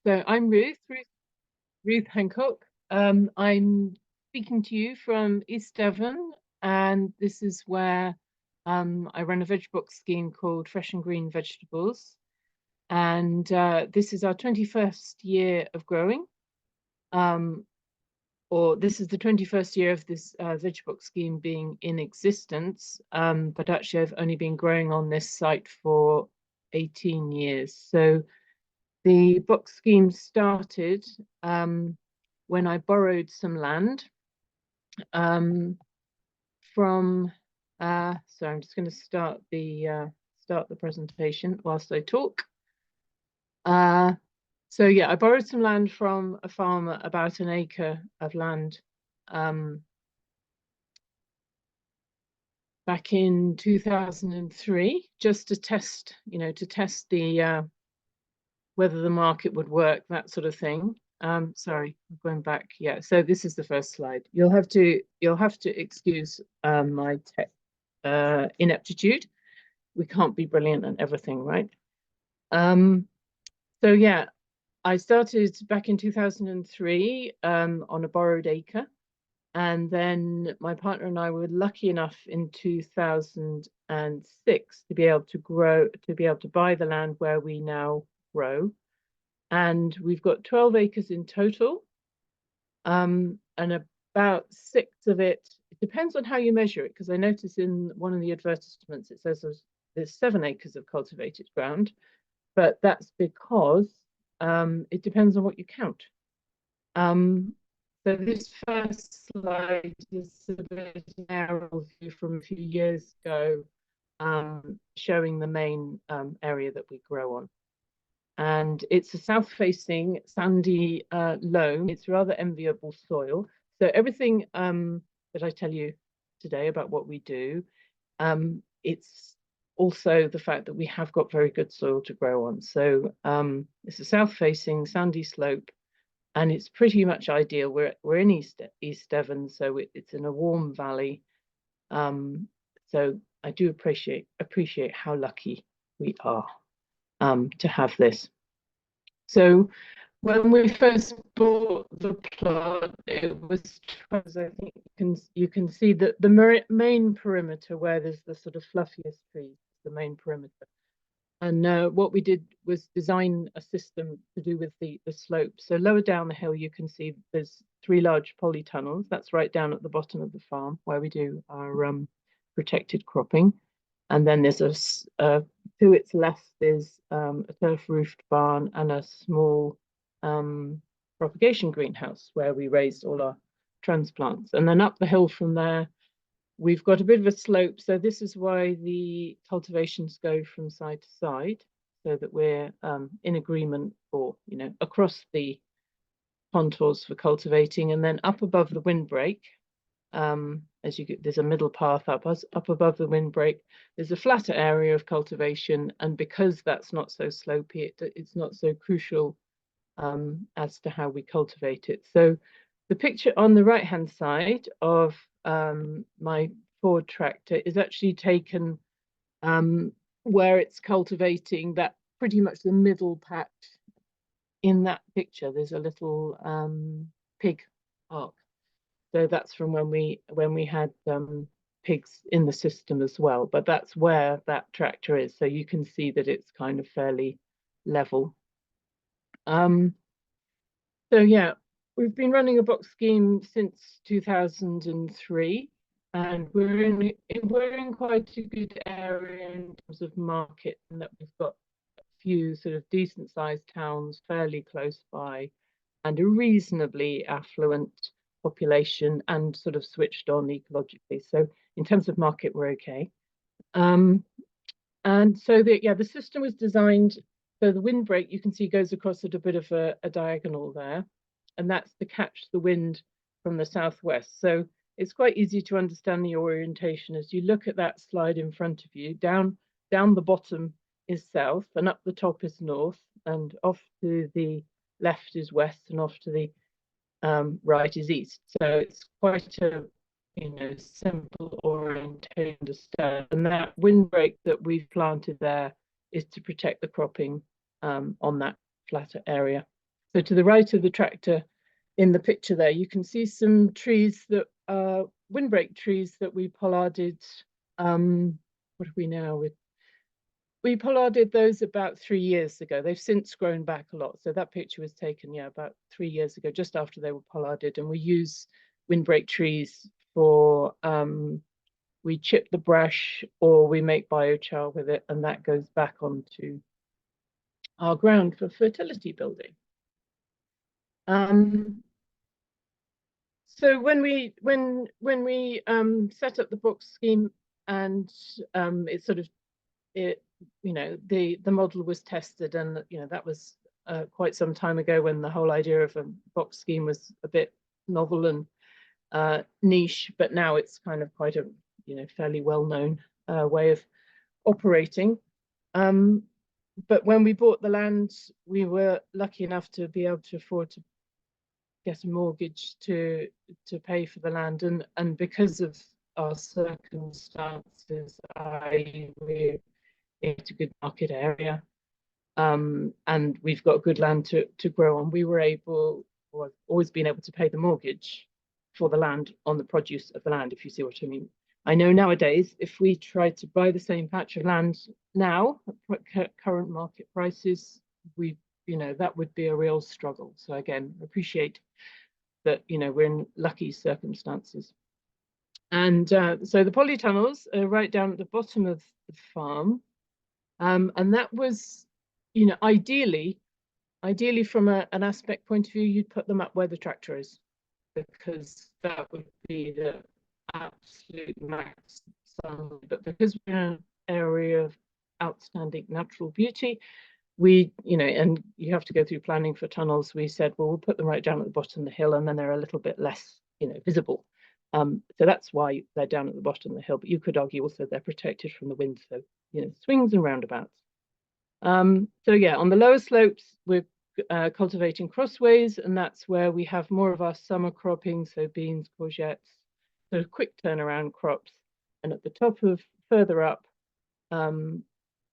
So I'm Ruth Hancock. I'm speaking to you from East Devon, and this is where I run a veg box scheme called Fresh and Green Vegetables. And this is our 21st year of growing, um, or this is the 21st year of this veg box scheme being in existence. But actually, I've only been growing on this site for 18 years. So the box scheme started when I borrowed some land um, from. So I'm just going to start the presentation whilst I talk. So yeah, I borrowed some land from a farmer, about an acre of land, back in 2003, just to test, to test the whether the market would work, that sort of thing. Sorry, I'm going back. Yeah, so this is the first slide. You'll have to excuse my tech ineptitude. We can't be brilliant at everything, right? So yeah, I started back in 2003 on a borrowed acre. And then my partner and I were lucky enough in 2006 to be able to buy the land where we now grow. And we've got 12 acres in total. And about 6 of it depends on how you measure it, because I notice in one of the advertisements it says there's 7 acres of cultivated ground, but that's because it depends on what you count. So this first slide is a bit of an aerial view from a few years ago, showing the main area that we grow on. And it's a south-facing sandy loam. It's rather enviable soil. So everything that I tell you today about what we do, it's also the fact that we have got very good soil to grow on. So it's a south-facing sandy slope, and it's pretty much ideal. We're in East Devon, so it's in a warm valley. So I do appreciate how lucky we are to have this. So when we first bought the plot, it was, as I think you can see that the main perimeter, where there's the sort of fluffiest trees, the main perimeter. And what we did was design a system to do with the slope. So lower down the hill, you can see there's 3 large polytunnels. That's right down at the bottom of the farm where we do our protected cropping. And then there's to its left is a turf roofed barn and a small propagation greenhouse where we raised all our transplants. And then up the hill from there, we've got a bit of a slope. So this is why the cultivations go from side to side, so that we're in agreement, or across the contours for cultivating. And then up above the windbreak, as you get, there's a middle path up above the windbreak, there's a flatter area of cultivation, and because that's not so slopey, it's not so crucial as to how we cultivate it. So the picture on the right hand side of my Ford tractor is actually taken where it's cultivating, that pretty much the middle patch. In that picture there's a little pig park. So that's from when we had pigs in the system as well. But that's where that tractor is. So you can see that it's kind of fairly level. So yeah, we've been running a box scheme since 2003, and we're in quite a good area in terms of market, and that we've got a few sort of decent sized towns fairly close by, and a reasonably affluent population, and sort of switched on ecologically. So in terms of market, we're okay. And so the system was designed so the windbreak, you can see, goes across at a bit of a diagonal there, and that's to catch the wind from the southwest. So it's quite easy to understand the orientation as you look at that slide in front of you. Down the bottom is south, and up the top is north, and off to the left is west, and off to the right is east. So it's quite a simple orientation to understand. And that windbreak that we've planted there is to protect the cropping on that flatter area. So to the right of the tractor in the picture there, you can see some trees that are windbreak trees that we pollarded. What are we now? We pollarded those about 3 years ago. They've since grown back a lot. So that picture was taken, yeah, about 3 years ago, just after they were pollarded. And we use windbreak trees for, we chip the brush or we make biochar with it, and that goes back onto our ground for fertility building. So when we set up the box scheme, and it sort of the model was tested, and that was quite some time ago, when the whole idea of a box scheme was a bit novel and niche, but now it's kind of quite a fairly well-known way of operating. But when we bought the land, we were lucky enough to be able to afford to get a mortgage to pay for the land, and because of our circumstances, we're in a good market area, and we've got good land to grow on. We were able, or I've always been able to pay the mortgage for the land on the produce of the land, if you see what I mean. I know nowadays, if we try to buy the same patch of land now at current market prices, that would be a real struggle. So again, appreciate that we're in lucky circumstances. And so the polytunnels are right down at the bottom of the farm, and that was, ideally from an aspect point of view, you'd put them up where the tractor is, because that would be the absolute max sun. But because we're in an area of outstanding natural beauty, and you have to go through planning for tunnels, we said, well, we'll put them right down at the bottom of the hill, and then they're a little bit less, visible. So that's why they're down at the bottom of the hill. But you could argue also they're protected from the wind, so swings and roundabouts. So yeah, on the lower slopes, we're cultivating crossways, and that's where we have more of our summer cropping, so beans, courgettes, so quick turnaround crops. And at the top of further up,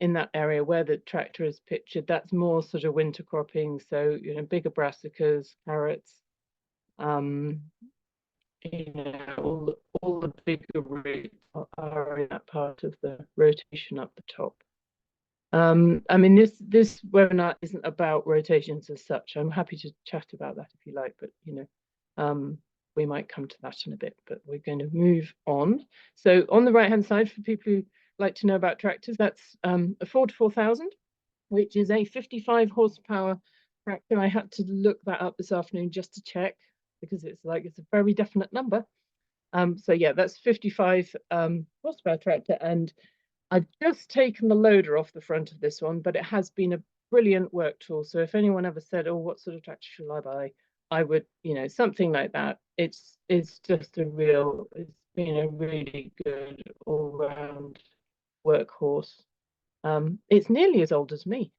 in that area where the tractor is pictured, that's more sort of winter cropping, so bigger brassicas, carrots, all the bigger roots are in that part of the rotation up the top. I mean, this webinar isn't about rotations as such. I'm happy to chat about that if you like, but we might come to that in a bit, but we're going to move on. So on the right hand side, for people who like to know about tractors, that's a 44000, which is a 55 horsepower tractor. I had to look that up this afternoon just to check, because it's a very definite number. So yeah, that's 55 horsepower tractor, and I've just taken the loader off the front of this one, but it has been a brilliant work tool. So if anyone ever said, oh, what sort of tractor should I buy? I would, something like that. It's just it's been a really good all-round workhorse. It's nearly as old as me.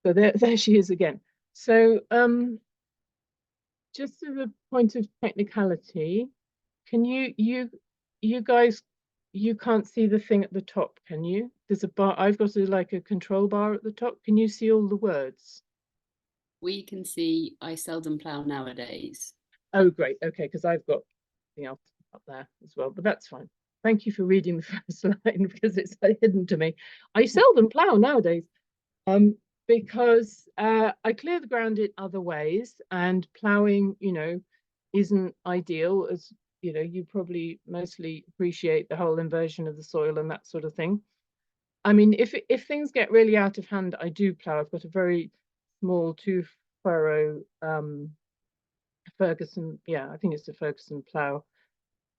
So there she is again. So just as a point of technicality, can you guys, you can't see the thing at the top, can you? There's a bar. I've got a control bar at the top. Can you see all the words? We can see I seldom plough nowadays. Oh, great. Okay, because I've got something else up there as well, but that's fine. Thank you for reading the first line, because it's hidden to me. I seldom plough nowadays, because I clear the ground in other ways, and ploughing, isn't ideal, as you probably mostly appreciate the whole inversion of the soil and that sort of thing. I mean, if things get really out of hand, I do plough. I've got a very small 2-furrow Ferguson. Yeah, I think it's a Ferguson plough.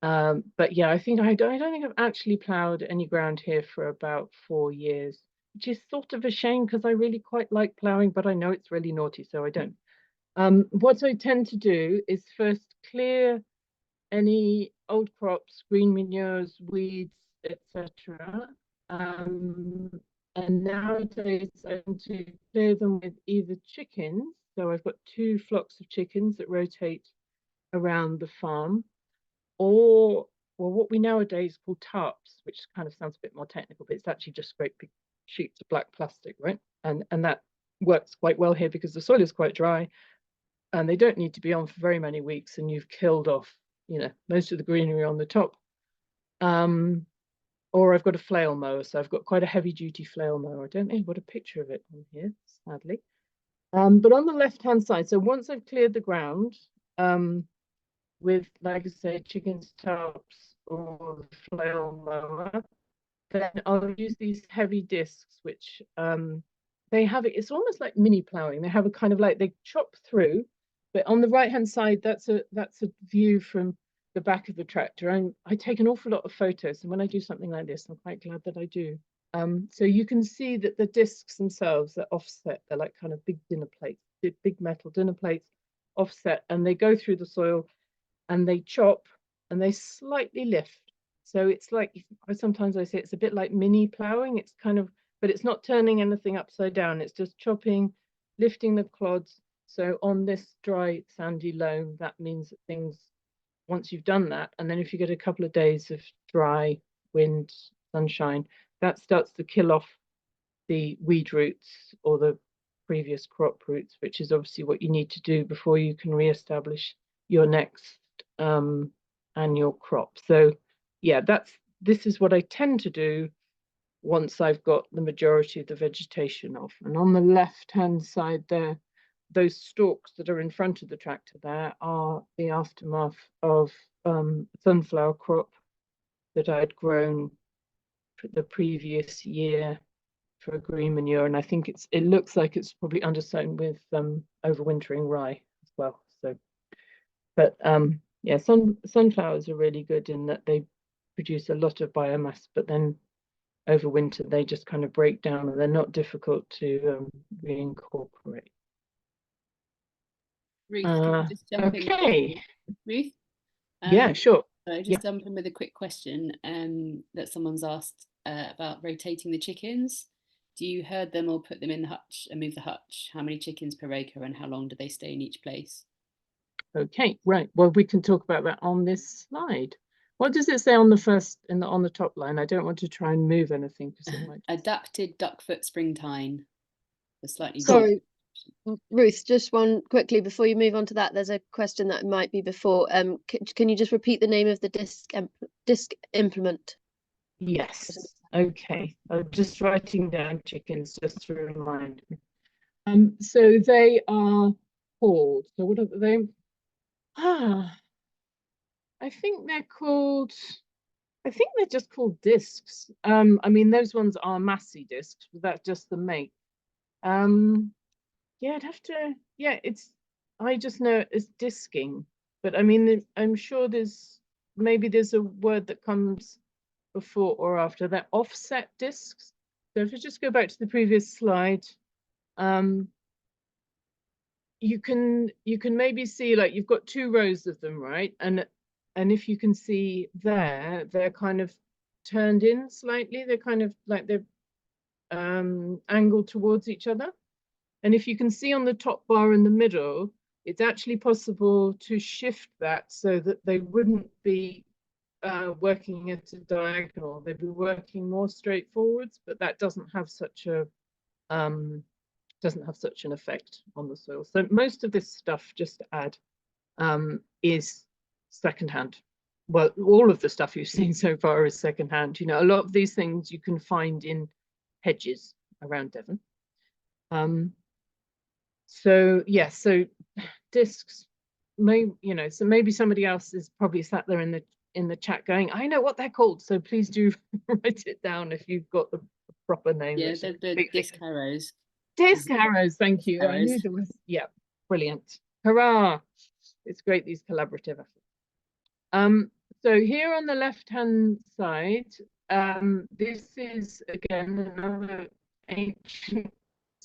But yeah, I don't think I've actually ploughed any ground here for about 4 years, which is sort of a shame, because I really quite like ploughing, but I know it's really naughty, so I don't. What I tend to do is first clear any old crops, green manures, weeds, etc. And nowadays I tend to clear them with either chickens. So I've got 2 flocks of chickens that rotate around the farm, or what we nowadays call tarps, which kind of sounds a bit more technical, but it's actually just great big sheets of black plastic, right? And that works quite well here because the soil is quite dry, and they don't need to be on for very many weeks, and you've killed off, you know, most of the greenery on the top. Or I've got a flail mower, so I've got quite a heavy duty flail mower. I don't think I've got a picture of it on here, sadly. But on the left-hand side, so once I've cleared the ground, with, like I say, chicken tops or the flail mower, then I'll use these heavy discs, which they have, it's almost like mini ploughing. They have a kind of like, they chop through, but on the right-hand side, that's a view from the back of the tractor. I take an awful lot of photos, and when I do something like this, I'm quite glad that I do. So you can see that the discs themselves are offset. They're like kind of big dinner plates, big metal dinner plates, offset, and they go through the soil, and they chop, and they slightly lift. So it's like, sometimes I say it's a bit like mini ploughing. It's kind of, but it's not turning anything upside down. It's just chopping, lifting the clods. So on this dry, sandy loam, that means that things, once you've done that, and then if you get a couple of days of dry wind, sunshine, that starts to kill off the weed roots or the previous crop roots, which is obviously what you need to do before you can re-establish your next annual crop. So yeah, this is what I tend to do once I've got the majority of the vegetation off. And on the left-hand side there, those stalks that are in front of the tractor there are the aftermath of sunflower crop that I'd grown the previous year for a green manure, and I think it looks like it's probably undersown with overwintering rye as well. So, but yeah, sunflowers are really good in that they produce a lot of biomass, but then over winter they just kind of break down, and they're not difficult to reincorporate. Ruth, can you just jump in? Okay. Ruth? Yeah, sure. So just jump in with a quick question that someone's asked about rotating the chickens. Do you herd them or put them in the hutch and move the hutch? How many chickens per acre, and how long do they stay in each place? Okay, right. Well, we can talk about that on this slide. What does it say on the first, on the top line? I don't want to try and move anything because it might. Adapted duckfoot springtine. A slightly Sorry, Ruth, just one quickly before you move on to that. There's a question that might be before. Can you just repeat the name of the disc implement? Yes. Okay. I'm just writing down chickens just to remind me. So they are called. So what are they? I think they're called. I think they're just called discs. I mean, those ones are Massey discs, but that's just the make. Yeah, I'd have to. Yeah, I just know it's disking, but I mean, I'm sure maybe there's a word that comes before or after that. Offset discs. So if you just go back to the previous slide, you can maybe see, like, you've got 2 rows of them, right? And if you can see there, they're kind of turned in slightly. They're kind of like they're angled towards each other. And if you can see on the top bar in the middle, it's actually possible to shift that so that they wouldn't be working at a diagonal. They'd be working more straight forwards, but that doesn't have such an effect on the soil. So most of this stuff, just to add, is secondhand. Well, all of the stuff you've seen so far is secondhand. You know, a lot of these things you can find in hedges around Devon. So yeah, so discs, so maybe somebody else is probably sat there in the chat going, I know what they're called, so please do write it down if you've got the proper name. Yeah, they're the disc harrows. Disc harrows, thank you. I knew there was, yeah, brilliant. Hurrah! It's great, these collaborative efforts. So here on the left-hand side, this is again another ancient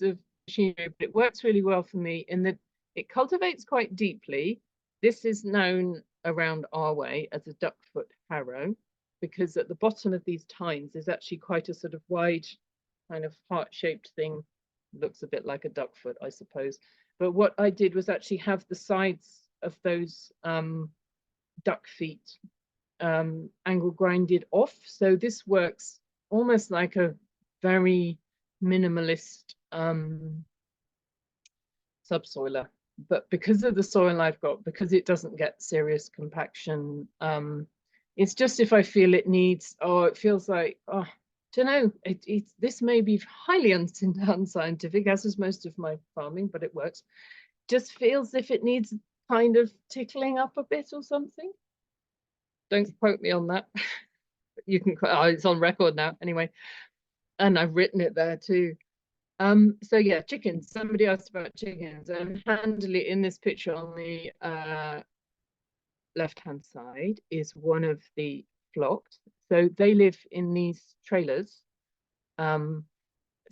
of machinery, but it works really well for me in that it cultivates quite deeply. This is known around our way as a duckfoot harrow, because at the bottom of these tines is actually quite a sort of wide, kind of heart-shaped thing. Looks a bit like a duckfoot, I suppose. But what I did was actually have the sides of those duck feet angle grinded off. So this works almost like a very minimalist subsoiler. but because of the soil I've got, because it doesn't get serious compaction, it's just if I feel it needs, or it feels like, oh, don't know, this may be highly unscientific, as is most of my farming, but it works. Just feels if it needs kind of tickling up a bit or something. Don't quote me on that. You can, oh, it's on record now anyway, and I've written it there too. So yeah, chickens. Somebody asked about chickens, and handily in this picture on the left-hand side is one of the flocks. So they live in these trailers. So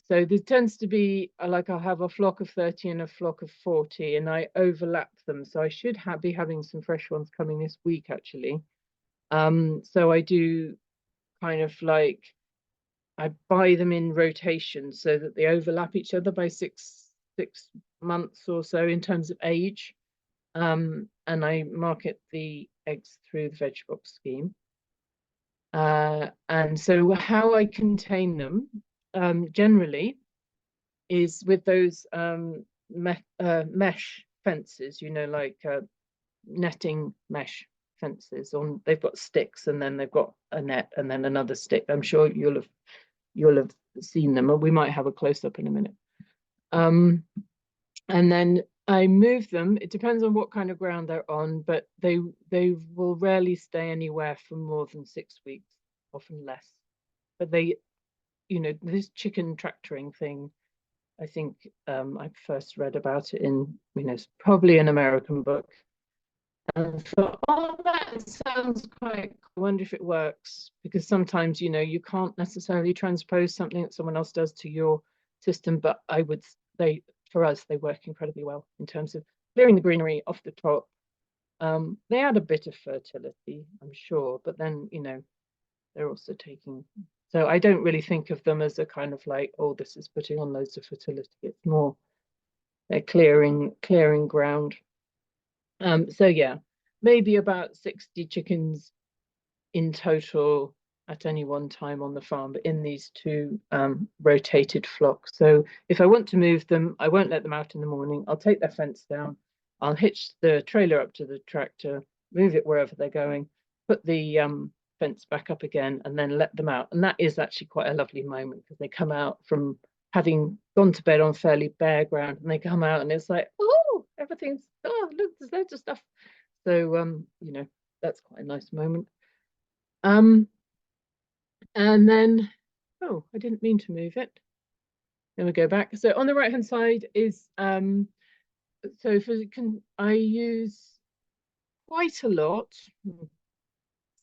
there tends to be like I'll have a flock of 30 and a flock of 40, and I overlap them. So I should be having some fresh ones coming this week actually. So I do kind of like I buy them in rotation so that they overlap each other by six months or so in terms of age. And I market the eggs through the veg box scheme. And so how I contain them generally is with those mesh fences, you know, like netting mesh fences. On they've got sticks, and then they've got a net, and then another stick. I'm sure you'll have seen them, and we might have a close-up in a minute. And then I move them. It depends on what kind of ground they're on, but they will rarely stay anywhere for more than 6 weeks, often less. But they, you know, this chicken tractoring thing, I think I first read about it in, you know, probably an American book. And thought, oh, that sounds quite cool. I wonder if it works, because sometimes, you know, you can't necessarily transpose something that someone else does to your system, but I would say for us, they work incredibly well in terms of clearing the greenery off the top. They add a bit of fertility, I'm sure, but then, you know, they're also taking, so I don't really think of them as a kind of like, oh, this is putting on loads of fertility. It's more they're clearing ground. So yeah, maybe about 60 chickens in total at any one time on the farm, but in these two rotated flocks. So if I want to move them, I won't let them out in the morning. I'll take their fence down. I'll hitch the trailer up to the tractor, move it wherever they're going, put the fence back up again, and then let them out. And that is actually quite a lovely moment, because they come out from having gone to bed on fairly bare ground, and they come out and it's like, oh, everything's, oh, look, there's loads of stuff. So you know, that's quite a nice moment. And then, oh, I didn't mean to move it. Then we go back. So on the right hand side is so I use quite a lot,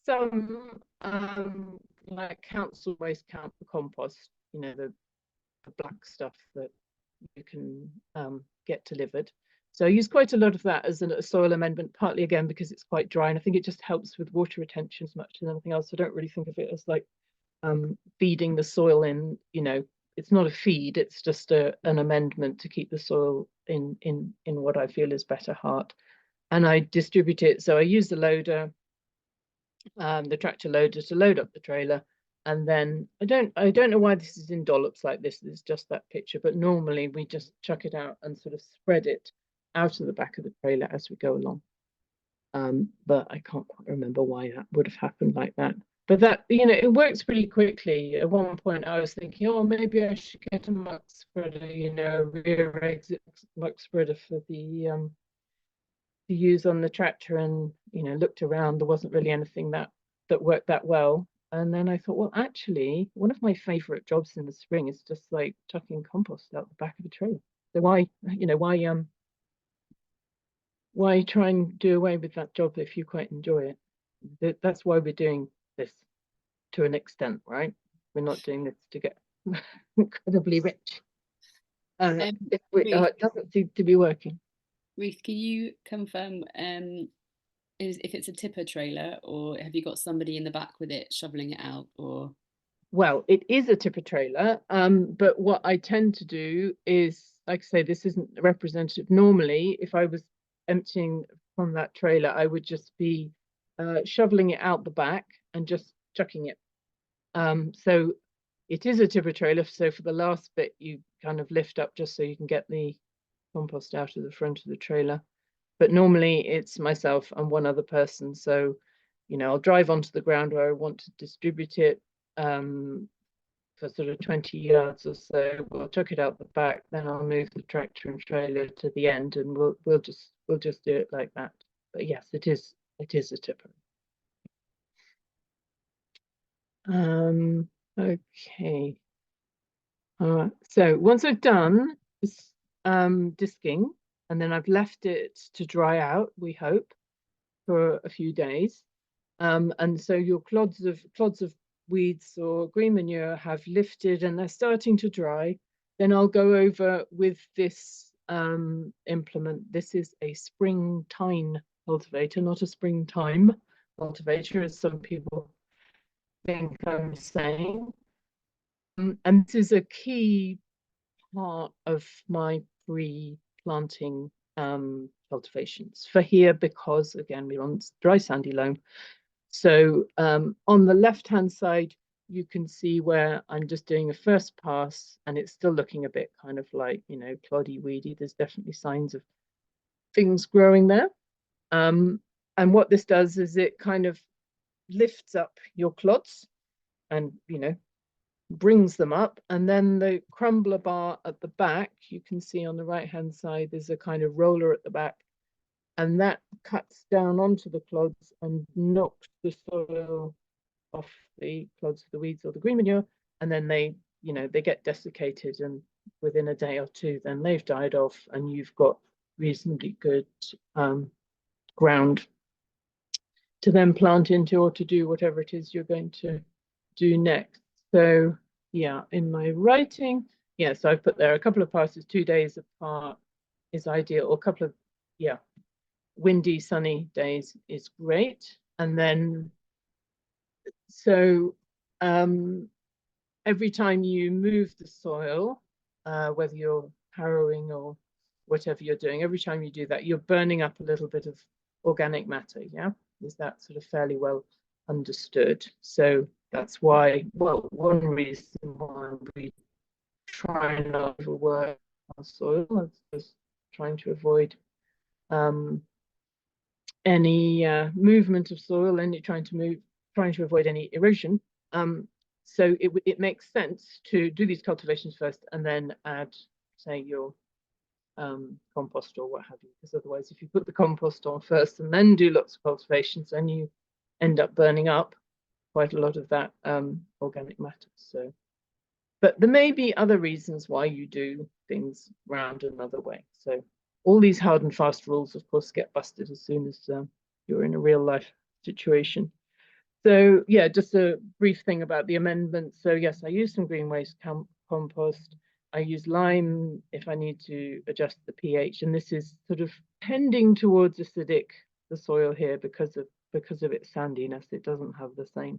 some like council waste count for compost, you know, the black stuff that you can get delivered. So I use quite a lot of that as a soil amendment, partly again because it's quite dry, and I think it just helps with water retention as much as anything else. I don't really think of it as like feeding the soil in, you know, it's not a feed, it's just an amendment to keep the soil in what I feel is better heart. And I distribute it. So I use the loader, the tractor loader, to load up the trailer. And then I don't know why this is in dollops like this. It's just that picture, but normally we just chuck it out and sort of spread it out of the back of the trailer as we go along. But I can't quite remember why that would have happened like that. But that, you know, it works pretty quickly. At one point I was thinking, oh, maybe I should get a muck spreader, you know, rear exit muck spreader for the to use on the tractor, and, you know, looked around, there wasn't really anything that worked that well. And then I thought, well, actually, one of my favorite jobs in the spring is just like chucking compost out the back of a trailer. So why, you know, why try and do away with that job if you quite enjoy it? That's why we're doing this to an extent, right? We're not doing this to get incredibly rich. It doesn't seem to be working. Ruth, can you confirm if it's a tipper trailer, or have you got somebody in the back with it shoveling it out? Or well, it is a tipper trailer, but what I tend to do is, like I say, this isn't representative. Normally, if I was emptying from that trailer, I would just be shoveling it out the back and just chucking it. So it is a tipper trailer. So for the last bit, you kind of lift up just so you can get the compost out of the front of the trailer. But normally it's myself and one other person. So, you know, I'll drive onto the ground where I want to distribute it for sort of 20 yards or so. We'll chuck it out the back, then I'll move the tractor and trailer to the end, and we'll just do it like that. But yes, it is a tipper. Okay. So once I've done this disking, and then I've left it to dry out, we hope, for a few days. And so your clods of weeds or green manure have lifted and they're starting to dry. Then I'll go over with this implement. This is a springtime cultivator, not a springtime cultivator, as some people think I'm saying. And this is a key part of my pre-planting cultivations for here, because again we're on dry sandy loam. So on the left hand side you can see where I'm just doing a first pass, and it's still looking a bit kind of like, you know, cloddy, weedy. There's definitely signs of things growing there. And what this does is it kind of lifts up your clods and, you know, brings them up. And then the crumbler bar at the back, you can see on the right hand side, there's a kind of roller at the back, and that cuts down onto the clods and knocks the soil off the clods of the weeds or the green manure, and then they, you know, they get desiccated, and within a day or two then they've died off, and you've got reasonably good ground to then plant into, or to do whatever it is you're going to do next. So yeah, in my writing, yeah, so I've put there a couple of passes 2 days apart is ideal, or a couple of, yeah, windy, sunny days is great. And then, so every time you move the soil, whether you're harrowing or whatever you're doing, every time you do that, you're burning up a little bit of organic matter. Yeah, is that sort of fairly well understood? So that's why, well, one reason why we try not to overwork our soil is trying to avoid any movement of soil, and trying to avoid any erosion. So it makes sense to do these cultivations first and then add, say, your compost or what have you, because otherwise if you put the compost on first and then do lots of cultivations, then you end up burning up quite a lot of that organic matter. So, but there may be other reasons why you do things round another way. So all these hard and fast rules, of course, get busted as soon as you're in a real life situation. So yeah, just a brief thing about the amendments. So yes, I use some green waste compost. I use lime if I need to adjust the pH, and this is sort of tending towards acidic, the soil here, because of its sandiness. It doesn't have the same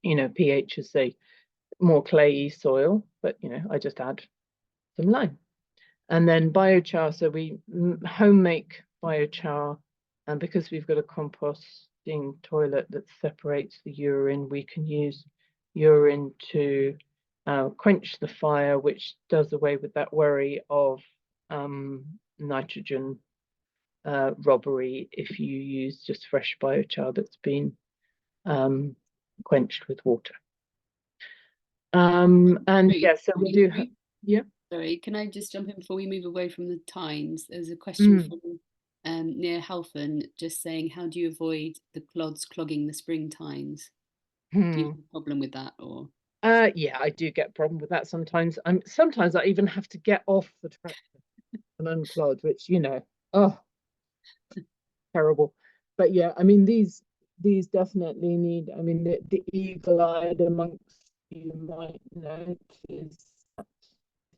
you know, pH as, say, more clayey soil, but you know, I just add some lime. And then biochar, so we home make biochar, and because we've got a composting toilet that separates the urine, we can use urine to quench the fire, which does away with that worry of nitrogen robbery if you use just fresh biochar that's been quenched with water. And yeah, so we do have, yeah. Sorry, can I just jump in before we move away from the tines? There's a question from near Halfon just saying, how do you avoid the clods clogging the spring tines? Do you have a problem with that, or? Yeah, I do get a problem with that sometimes. Sometimes I even have to get off the tractor and unclod, which, you know, oh, terrible. But yeah, I mean, these definitely need, I mean, the eagle-eyed amongst you might notice, I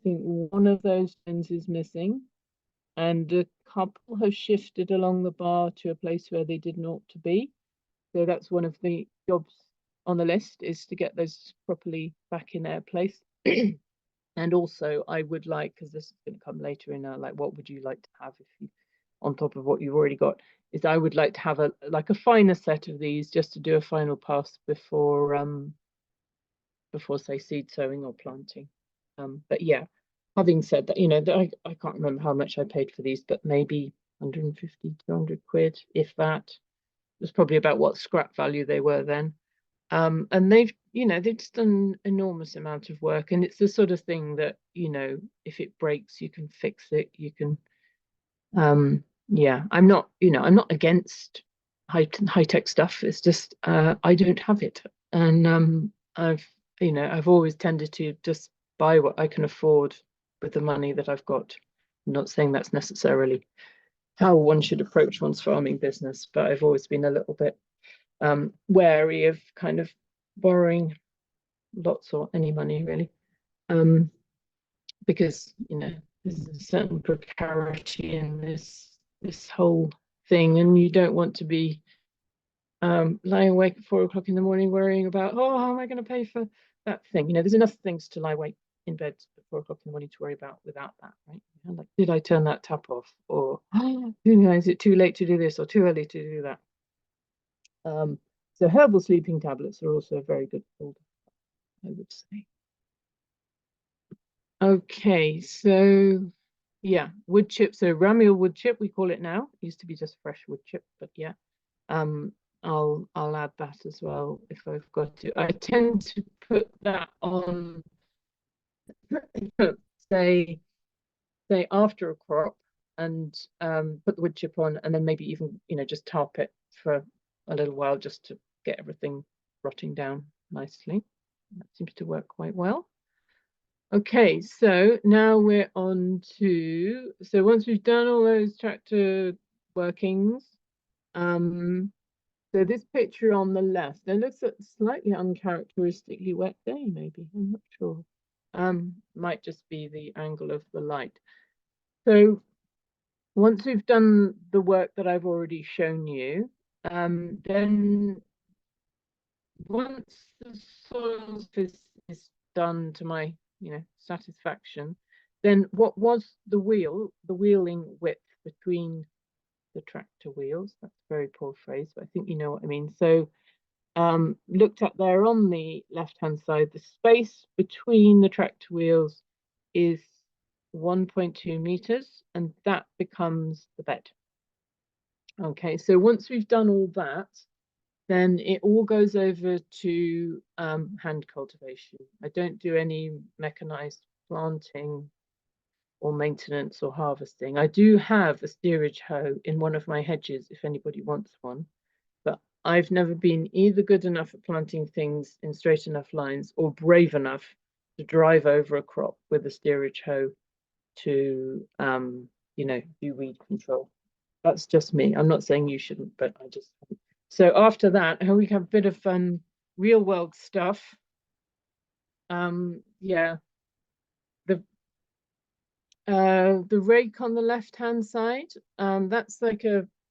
think one of those fins is missing, and a couple have shifted along the bar to a place where they didn't ought to be. So that's one of the jobs on the list, is to get those properly back in their place. And also I would like, because this is going to come later in like, what would you like to have if you, on top of what you've already got, is I would like to have a finer set of these, just to do a final pass before say seed sowing or planting. But yeah, having said that, you know, I can't remember how much I paid for these, but maybe 150, 200 quid, if that. It was probably about what scrap value they were then. And they've, you know, they've just done an enormous amount of work, and it's the sort of thing that, you know, if it breaks, you can fix it. You can, yeah, I'm not, you know, I'm not against high-tech stuff. It's just I don't have it, and I've, you know, I've always tended to just buy what I can afford with the money that I've got. I'm not saying that's necessarily how one should approach one's farming business, but I've always been a little bit wary of kind of borrowing lots or any money really, because, you know, there's a certain precarity in this whole thing, and you don't want to be lying awake at 4 o'clock in the morning worrying about, oh, how am I going to pay for that thing? You know, there's enough things to lie awake in bed at 4 o'clock in the morning to worry about without that, right? You know, like, did I turn that tap off? Or, oh, you know, is it too late to do this or too early to do that? So herbal sleeping tablets are also a very good folder, I would say. Okay, so yeah, wood chip. So Ramiel wood chip, we call it now. It used to be just fresh wood chip, but yeah. I'll add that as well if I've got to. I tend to put that on say after a crop, and put the wood chip on, and then maybe even, you know, just tarp it for a little while just to get everything rotting down nicely. That seems to work quite well. Okay, so now we're on to, so once we've done all those tractor workings, so this picture on the left, it looks a slightly uncharacteristically wet day, maybe, I'm not sure. Might just be the angle of the light. So once we've done the work that I've already shown you, then once the soil is done to my, you know, satisfaction, then what was the wheeling width between the tractor wheels? That's a very poor phrase, but I think you know what I mean. So looked at there on the left-hand side, the space between the tractor wheels is 1.2 meters, and that becomes the bed. Okay, so once we've done all that, then it all goes over to hand cultivation. I don't do any mechanized planting or maintenance or harvesting. I do have a steerage hoe in one of my hedges if anybody wants one, but I've never been either good enough at planting things in straight enough lines or brave enough to drive over a crop with a steerage hoe to, you know, do weed control. That's just me. I'm not saying you shouldn't, but I just haven't. So after that, we have a bit of real world stuff. Yeah, the rake on the left hand side, that's like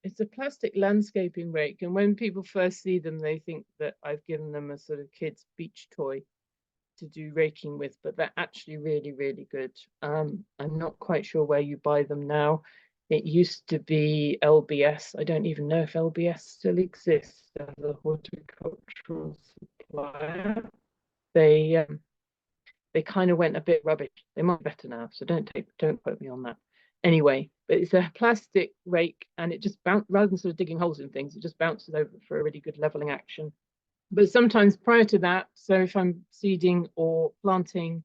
it's a plastic landscaping rake, and when people first see them, they think that I've given them a sort of kid's beach toy to do raking with, but they're actually really, really good. I'm not quite sure where you buy them now. It used to be LBS. I don't even know if LBS still exists as a horticultural supplier. They kind of went a bit rubbish. They might be better now, so don't quote me on that. Anyway, but it's a plastic rake, and it just bounces, rather than sort of digging holes in things, it just bounces over for a really good leveling action. But sometimes prior to that, so if I'm seeding or planting,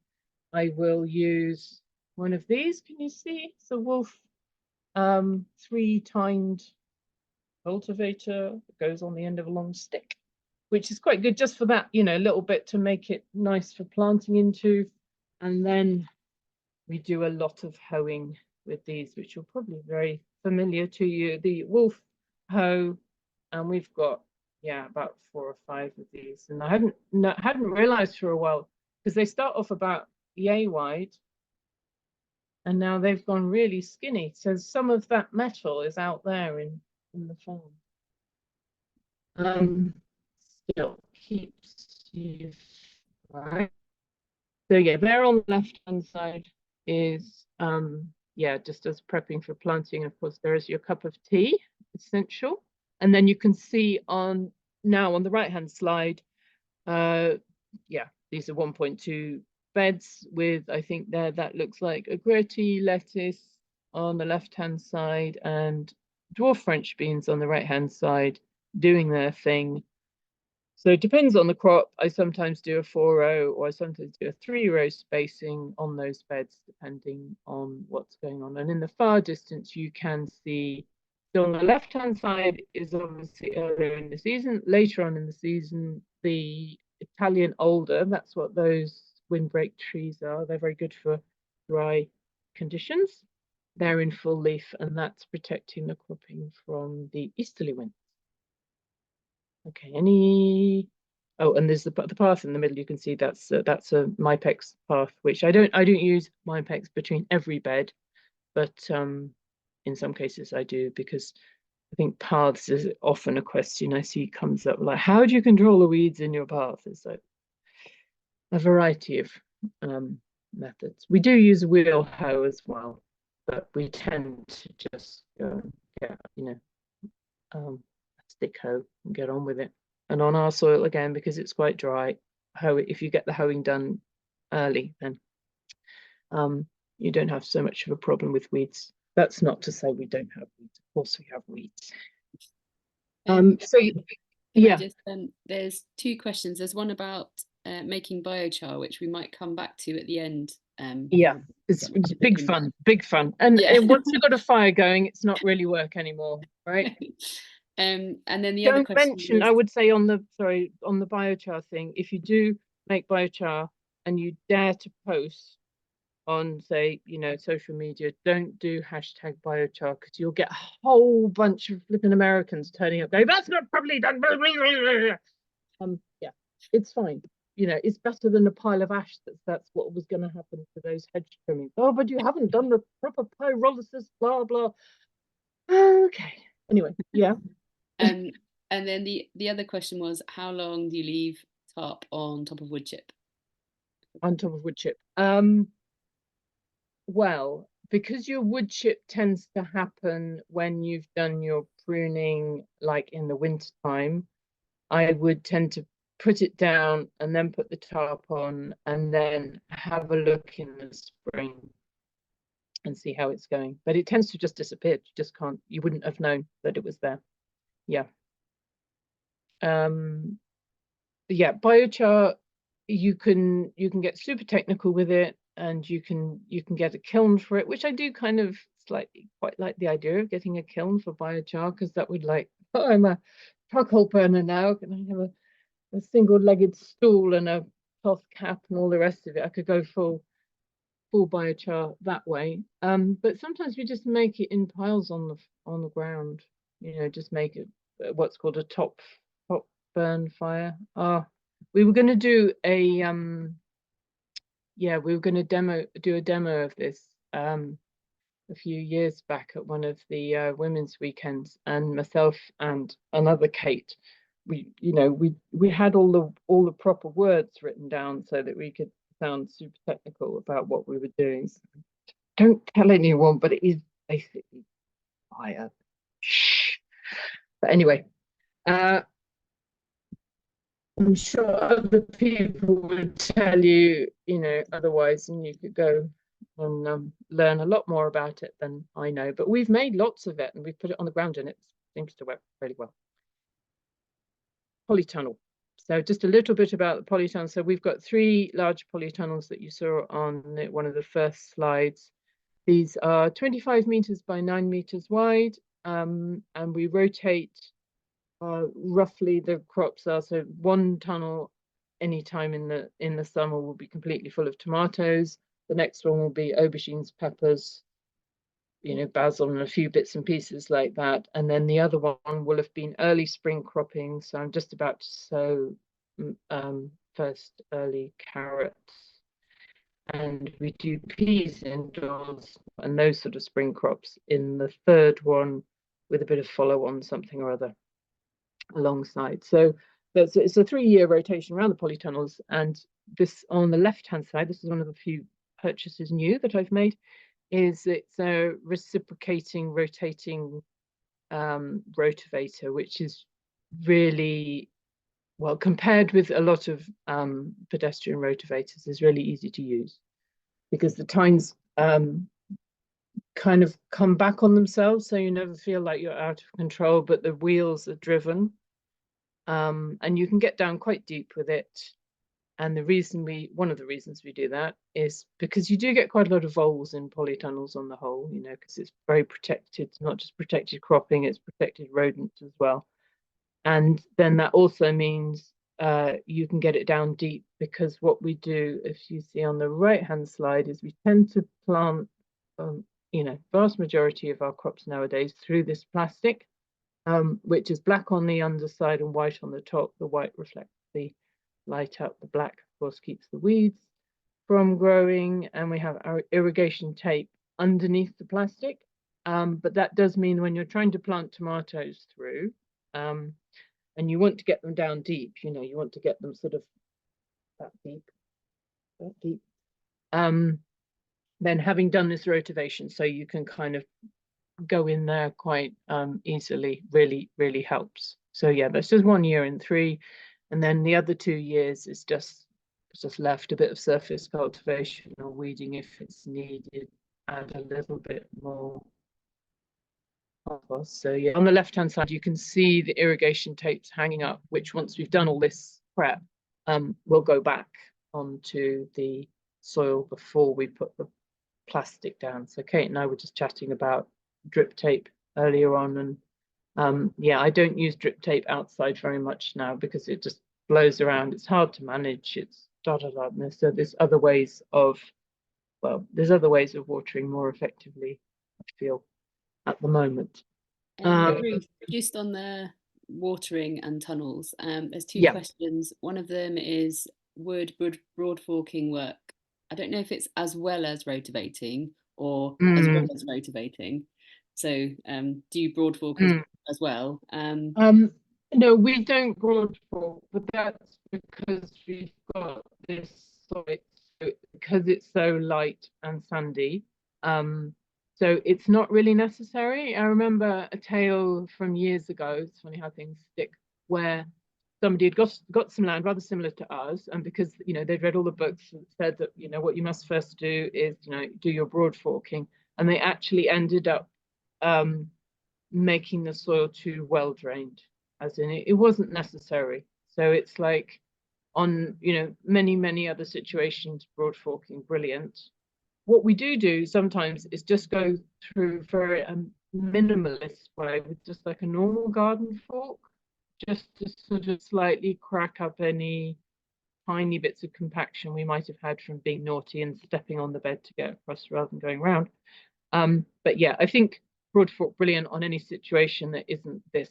I will use one of these. Can you see? It's a Wolf 3-tined cultivator that goes on the end of a long stick, which is quite good just for that, you know, a little bit to make it nice for planting into. And then we do a lot of hoeing with these, which are probably very familiar to you. The Wolf hoe, and we've got, yeah, about 4 or 5 of these, and I hadn't realized for a while, because they start off about yay wide, and now they've gone really skinny. So some of that metal is out there in the farm. Still keeps you right. So yeah, there on the left hand side is yeah, just as prepping for planting. And of course, there is your cup of tea, essential. And then you can see on now on the right hand slide, yeah, these are 1.2 beds with, I think there that looks like agretti, lettuce on the left-hand side and dwarf French beans on the right-hand side doing their thing. So it depends on the crop. I sometimes do a 4-row or I sometimes do a 3-row spacing on those beds, depending on what's going on. And in the far distance, you can see, so on the left-hand side is obviously earlier in the season. Later on in the season, the Italian alder, that's what those windbreak trees are. They're very good for dry conditions. They're in full leaf, and that's protecting the cropping from the easterly wind. Okay, oh, and there's the path in the middle. You can see that's a Mypex path, which I don't use Mypex between every bed, but in some cases I do, because I think paths is often a question I see comes up, like, how do you control the weeds in your path? It's like a variety of methods. We do use wheel hoe as well, but we tend to just get, stick hoe and get on with it. And on our soil, again, because it's quite dry, if you get the hoeing done early, then you don't have so much of a problem with weeds. That's not to say we don't have weeds. Of course we have weeds. So yeah, there's 2 questions. There's one about making biochar, which we might come back to at the end. Yeah, it's big fun. And once you've got a fire going, it's not really work anymore, right? And then the other question mention, I would say on the biochar thing, if you do make biochar and you dare to post on, say, social media, don't do hashtag biochar, because you'll get a whole bunch of flipping Americans turning up going, that's not properly done. Yeah, it's fine. It's better than a pile of ash. That's what was going to happen to those hedge trimmings. Oh, but you haven't done the proper pyrolysis, blah blah. Okay, anyway, yeah. And then the other question was, how long do you leave tarp on top of wood chip? On top of wood chip. Well, because your wood chip tends to happen when you've done your pruning, like in the winter time, I would tend to put it down and then put the tarp on and then have a look in the spring and see how it's going. But it tends to just disappear. You just can't, you wouldn't have known that it was there. Yeah. Yeah, biochar, you can get super technical with it, and you can get a kiln for it, which I do kind of slightly quite like the idea of getting a kiln for biochar, because that would, like, oh, I'm a charcoal burner now, can I have a single-legged stool and a cloth cap and all the rest of it? I could go full biochar that way. But sometimes we just make it in piles on the ground, just make it what's called a top burn fire. We were going to do we were going to do a demo of this a few years back at one of the women's weekends, and myself and another Kate, we had all the proper words written down so that we could sound super technical about what we were doing. So don't tell anyone, but it is basically fire. Shh. But anyway, I'm sure other people would tell you, otherwise, and you could go and learn a lot more about it than I know. But we've made lots of it, and we've put it on the ground, and it seems to work really well. Polytunnel. So just a little bit about the polytunnel. So we've got 3 large polytunnels that you saw on one of the first slides. These are 25 meters by 9 meters wide, and we rotate roughly the crops are, so one tunnel anytime in the summer will be completely full of tomatoes. The next one will be aubergines, peppers, basil, and a few bits and pieces like that. And then the other one will have been early spring cropping. So I'm just about to sow first early carrots. And we do peas indoors and those sort of spring crops in the third one, with a bit of follow on something or other alongside. So it's a 3-year rotation around the polytunnels. And this on the left hand side, this is one of the few purchases new that I've made, is it's a reciprocating rotating rotavator, which is really well, compared with a lot of pedestrian rotivators, is really easy to use because the tines kind of come back on themselves, so you never feel like you're out of control, but the wheels are driven, and you can get down quite deep with it. And one of the reasons we do that is because you do get quite a lot of voles in polytunnels on the whole, you know, because it's very protected, not just protected cropping, it's protected rodents as well. And then that also means you can get it down deep, because what we do, if you see on the right-hand slide, is we tend to plant, you know, vast majority of our crops nowadays through this plastic, which is black on the underside and white on the top. The white reflects the light up, the black, of course, keeps the weeds from growing, and we have our irrigation tape underneath the plastic. But that does mean when you're trying to plant tomatoes through, and you want to get them down deep, you know, you want to get them sort of that deep, then having done this rotivation, so you can kind of go in there quite easily, really helps. So yeah, that's just 1 year in 3, and then the other 2 years is just left a bit of surface cultivation or weeding if it's needed, add a little bit more compost. So yeah, on the left hand side you can see the irrigation tapes hanging up, which once we've done all this prep, we'll go back onto the soil before we put the plastic down. So Kate and I were just chatting about drip tape earlier on, and yeah, I don't use drip tape outside very much now because it just blows around. It's hard to manage. It's so there's other ways of watering more effectively, I feel, at the moment. Ruth, just on the watering and tunnels, there's 2 questions. One of them is, would broad forking work? I don't know if it's as well as rotivating or as well as rotivating. So do you broad fork as well? No, we don't broad fork, but that's because we've got this soil, because it's so light and sandy. So it's not really necessary. I remember a tale from years ago, it's funny how things stick, where somebody had got some land rather similar to us, and because, you know, they'd read all the books and said that, you know, what you must first do is, you know, do your broad forking, and they actually ended up making the soil too well drained, as in it wasn't necessary. So it's like, on, you know, many other situations, broad forking, brilliant. What we do sometimes is just go through very minimalist way with just like a normal garden fork, just to sort of slightly crack up any tiny bits of compaction we might have had from being naughty and stepping on the bed to get across rather than going round. But yeah, I think broad fork brilliant on any situation that isn't this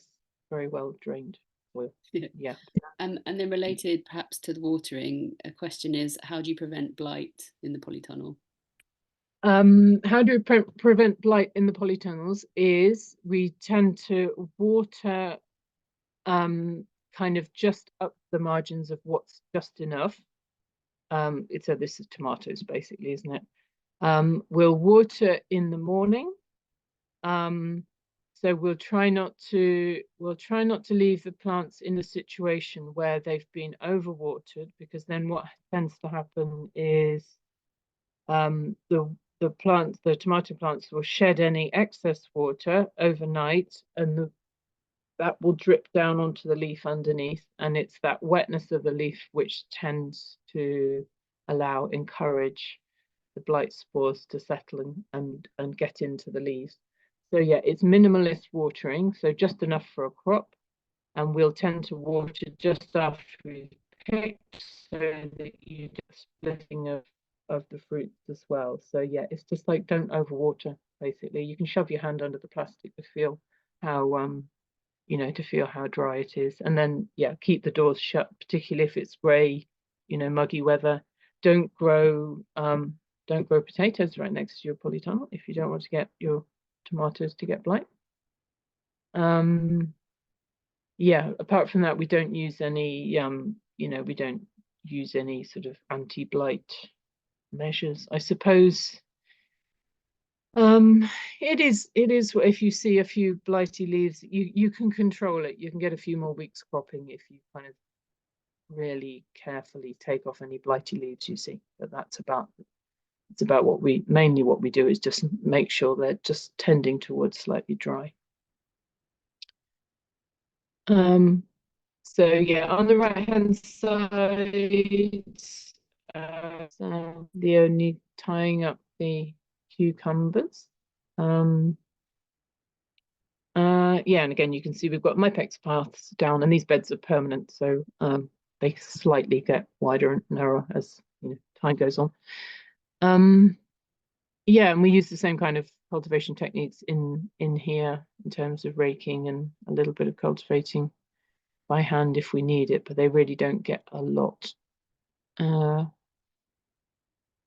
very well drained soil. Yeah. And then related perhaps to the watering, a question is, how do you prevent blight in the polytunnel? How do we prevent blight in the polytunnels is we tend to water kind of just up the margins of what's just enough. This is tomatoes basically, isn't it? We'll water in the morning. So we'll try not to leave the plants in a situation where they've been overwatered, because then what tends to happen is the tomato plants will shed any excess water overnight, and that will drip down onto the leaf underneath, and it's that wetness of the leaf which tends to encourage the blight spores to settle and get into the leaves. So yeah, it's minimalist watering, so just enough for a crop, and we'll tend to water just after we've picked, so that you get splitting of the fruits as well. So yeah, it's just like, don't overwater, basically. You can shove your hand under the plastic to feel how you know, to feel how dry it is, and then yeah, keep the doors shut, particularly if it's grey, you know, muggy weather. Don't grow potatoes right next to your polytunnel if you don't want to get your tomatoes to get blight. Yeah, apart from that, we don't use any you know, we don't use any sort of anti-blight measures, I suppose. It is if you see a few blighty leaves, you can control it. You can get a few more weeks cropping if you kind of really carefully take off any blighty leaves you see. But that's about it's about what we do is just make sure they're just tending towards slightly dry. So yeah, on the right hand side, so Leonie tying up the cucumbers. Yeah, and again you can see we've got Mypex paths down, and these beds are permanent, so they slightly get wider and narrower as time goes on. Yeah, and we use the same kind of cultivation techniques in here in terms of raking and a little bit of cultivating by hand if we need it, but they really don't get a lot.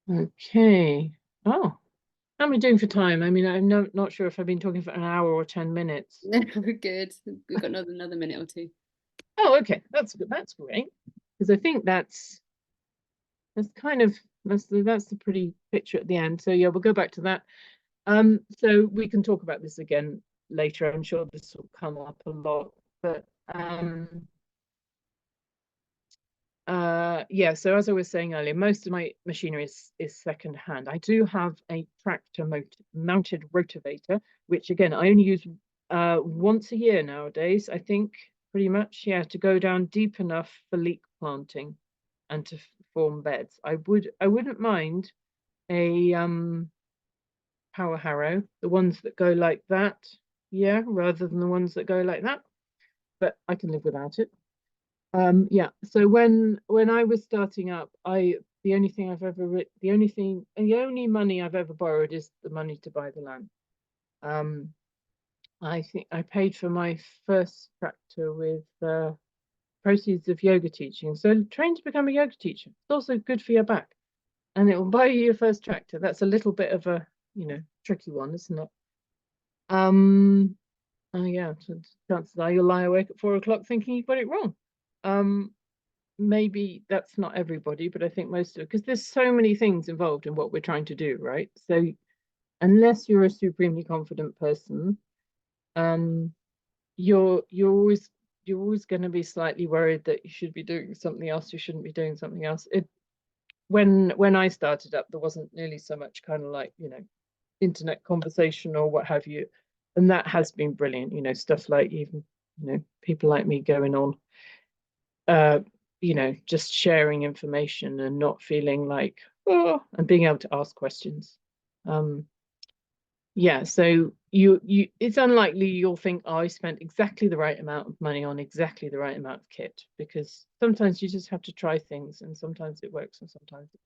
Okay. Oh, how am I doing for time? I mean, I'm not sure if I've been talking for an hour or 10 minutes. We're good. We've got another minute or two. Oh, okay, that's good. That's great, because I think that's kind of that's the pretty picture at the end. So yeah, we'll go back to that. So we can talk about this again later. I'm sure this will come up a lot, but yeah, so as I was saying earlier, most of my machinery is second hand. I do have a tractor mounted rotavator, which again I only use once a year nowadays, I think, pretty much. Yeah, to go down deep enough for leek planting and to form beds. I wouldn't mind a power harrow, the ones that go like that, yeah, rather than the ones that go like that, but I can live without it. Yeah, so when I was starting up, the only money I've ever borrowed is the money to buy the land. I think I paid for my first tractor with proceeds of yoga teaching. So train to become a yoga teacher. It's also good for your back, and it will buy you your first tractor. That's a little bit of a tricky one, isn't it? Oh yeah, chances are you'll lie awake at 4 o'clock thinking you've got it wrong. Maybe that's not everybody, but I think most of it, because there's so many things involved in what we're trying to do, right? So unless you're a supremely confident person, you're always going to be slightly worried that you should be doing something else, you shouldn't be doing something else. When I started up, there wasn't nearly so much kind of like, internet conversation or what have you. And that has been brilliant, stuff like even, people like me going on, just sharing information and not feeling like, oh, and being able to ask questions. Yeah, so it's unlikely you'll think, oh, I spent exactly the right amount of money on exactly the right amount of kit, because sometimes you just have to try things, and sometimes it works and sometimes it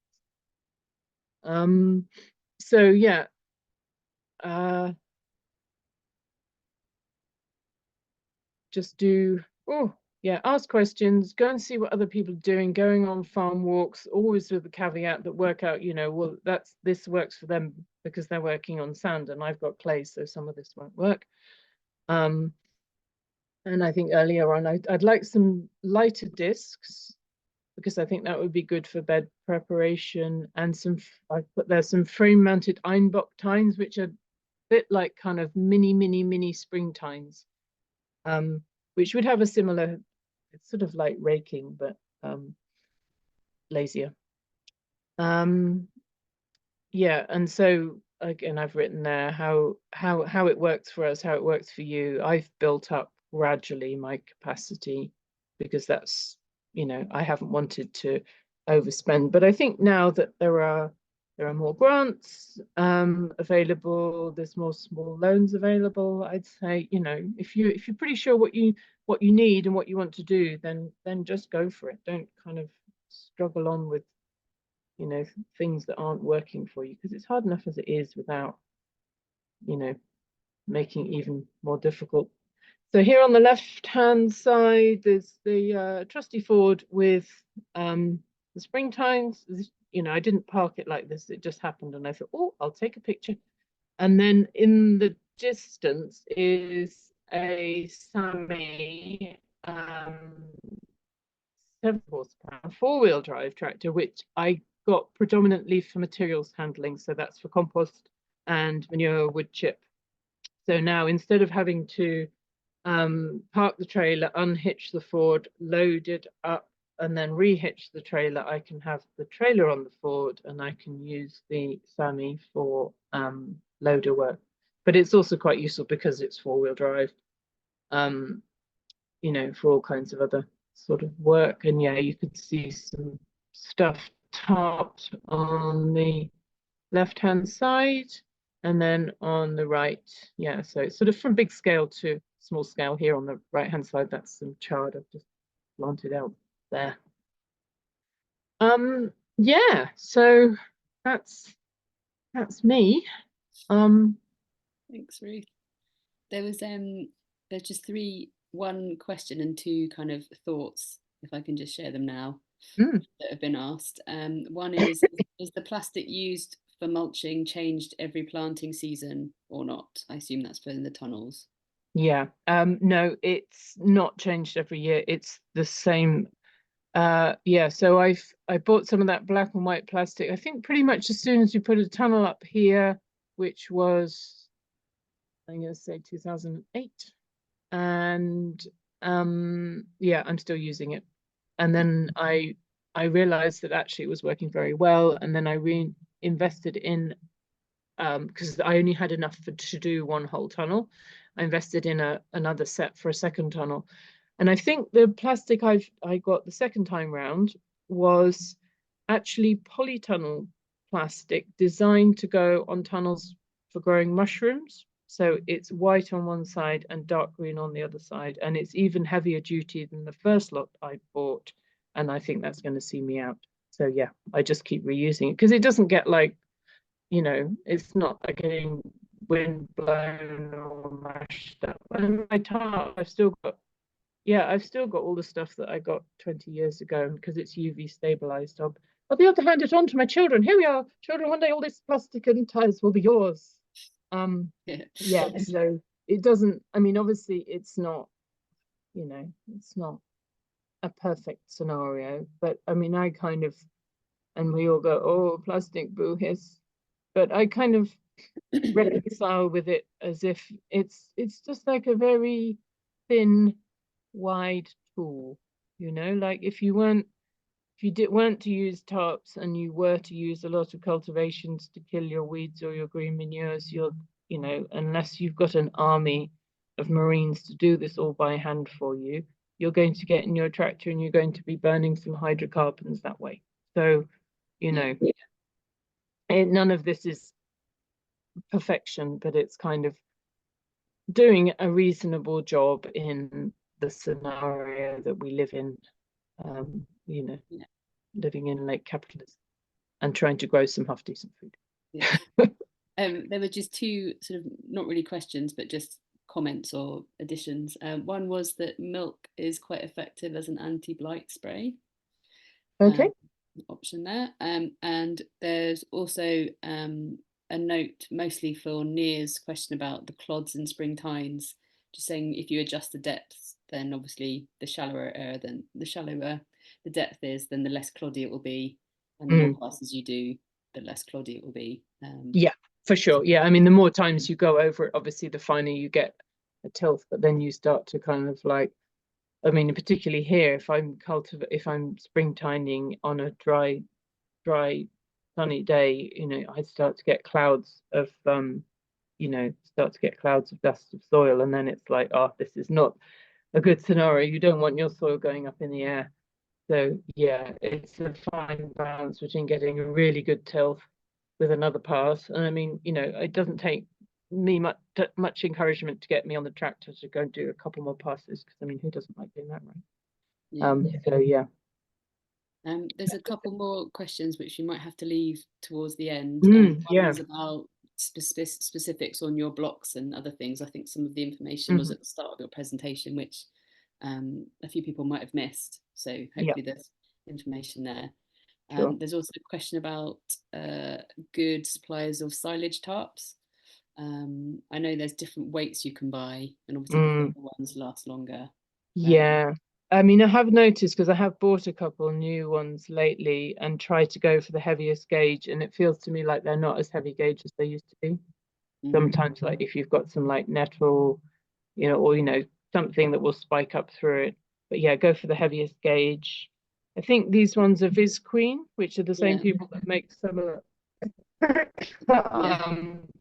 doesn't. So yeah, just do, ask questions, go and see what other people are doing, going on farm walks, always with the caveat that work out, well, this works for them because they're working on sand and I've got clay, so some of this won't work. And I think earlier on, I'd like some lighter discs, because I think that would be good for bed preparation, and I put there some frame mounted Einbach tines, which are a bit like kind of mini spring tines. Which would have a similar, it's sort of like raking, but lazier. Yeah, and so again, I've written there how it works for us, how it works for you. I've built up gradually my capacity, because that's, I haven't wanted to overspend. But I think now that there are more grants available, there's more small loans available, I'd say, if you're pretty sure what you need and what you want to do, then just go for it. Don't kind of struggle on with things that aren't working for you, because it's hard enough as it is without making it even more difficult. So here on the left hand side, there's the trusty Ford with the spring tines. I didn't park it like this, it just happened, and I thought, oh, I'll take a picture. And then in the distance is a Sammy 7 horsepower 4-wheel drive tractor, which I got predominantly for materials handling. So that's for compost and manure, wood chip. So now instead of having to park the trailer, unhitch the Ford, load it up and then rehitch the trailer, I can have the trailer on the Ford and I can use the Sammy for loader work. But it's also quite useful because it's 4-wheel drive, you know, for all kinds of other sort of work. And yeah, you could see some stuff tarped on the left-hand side, and then on the right, yeah, so it's sort of from big scale to small scale. Here on the right-hand side, that's some chard I've just planted out there. Yeah, so that's me. Thanks, Ruth. There was there's just one question and 2 kind of thoughts, if I can just share them now, that have been asked. One is the plastic used for mulching changed every planting season or not? I assume that's for the tunnels. Yeah, no, it's not changed every year. It's the same. Yeah, so I bought some of that black and white plastic, I think pretty much as soon as you put a tunnel up here, which was, I'm going to say 2008. And yeah, I'm still using it. And then I realized that actually it was working very well. And then I reinvested in, because I only had enough to do one whole tunnel. I invested in another set for a second tunnel. And I think the plastic I got the second time round was actually polytunnel plastic designed to go on tunnels for growing mushrooms. So it's white on one side and dark green on the other side. And it's even heavier duty than the first lot I bought. And I think that's going to see me out. So yeah, I just keep reusing it because it doesn't get like, you know, it's not like getting wind blown or mashed up. And my tarp, I've still got all the stuff that I got 20 years ago because it's UV stabilized. I'll be able to hand it on to my children. Here we are, children, one day all this plastic and tires will be yours. Yeah, so it doesn't, I mean, obviously it's not, you know, it's not a perfect scenario, but I mean, I kind of, and we all go, oh, plastic, boo hiss, but I kind of reconcile with it as if it's just like a very thin, wide tool, you know, like if you weren't to use tarps and you were to use a lot of cultivations to kill your weeds or your green manures, you'll, you know, unless you've got an army of Marines to do this all by hand for you, you're going to get in your tractor and you're going to be burning some hydrocarbons that way. So, you know, none of this is perfection, but it's kind of doing a reasonable job in the scenario that we live in, you know, living in late capitalism and trying to grow some half decent food. Yeah. There were just 2 sort of not really questions, but just comments or additions. One was that milk is quite effective as an anti-blight spray. Okay. Option there. And there's also a note mostly for Nia's question about the clods in spring tines, just saying if you adjust the depths, then obviously the shallower the depth is, then the less cloddy it will be, and the more passes you do, the less cloddy it will be. Yeah, for sure. Yeah, I mean, the more times you go over it, obviously the finer you get a tilth, but then you start to kind of like, I mean, particularly here, if I'm spring tining on a dry sunny day, you know, I start to get clouds of dust of soil, and then it's like, oh, this is not a good scenario. You don't want your soil going up in the air. So yeah, it's a fine balance between getting a really good tilth with another pass. And I mean, you know, it doesn't take me much encouragement to get me on the tractor to go and do a couple more passes, because I mean, who doesn't like doing that, right? So yeah. There's a couple more questions which you might have to leave towards the end. Yeah. One was about specifics on your blocks and other things. I think some of the information was at the start of your presentation, which a few people might have missed. So hopefully there's information there. Sure. There's also a question about good suppliers of silage tarps. I know there's different weights you can buy, and obviously the thicker ones last longer. Yeah. I mean, I have noticed, because I have bought a couple new ones lately and tried to go for the heaviest gauge, and it feels to me like they're not as heavy gauge as they used to be. Sometimes, like if you've got some like nettle, you know, or, you know, something that will spike up through it. But yeah, go for the heaviest gauge. I think these ones are Viz Queen, which are the same Yeah. people that make similar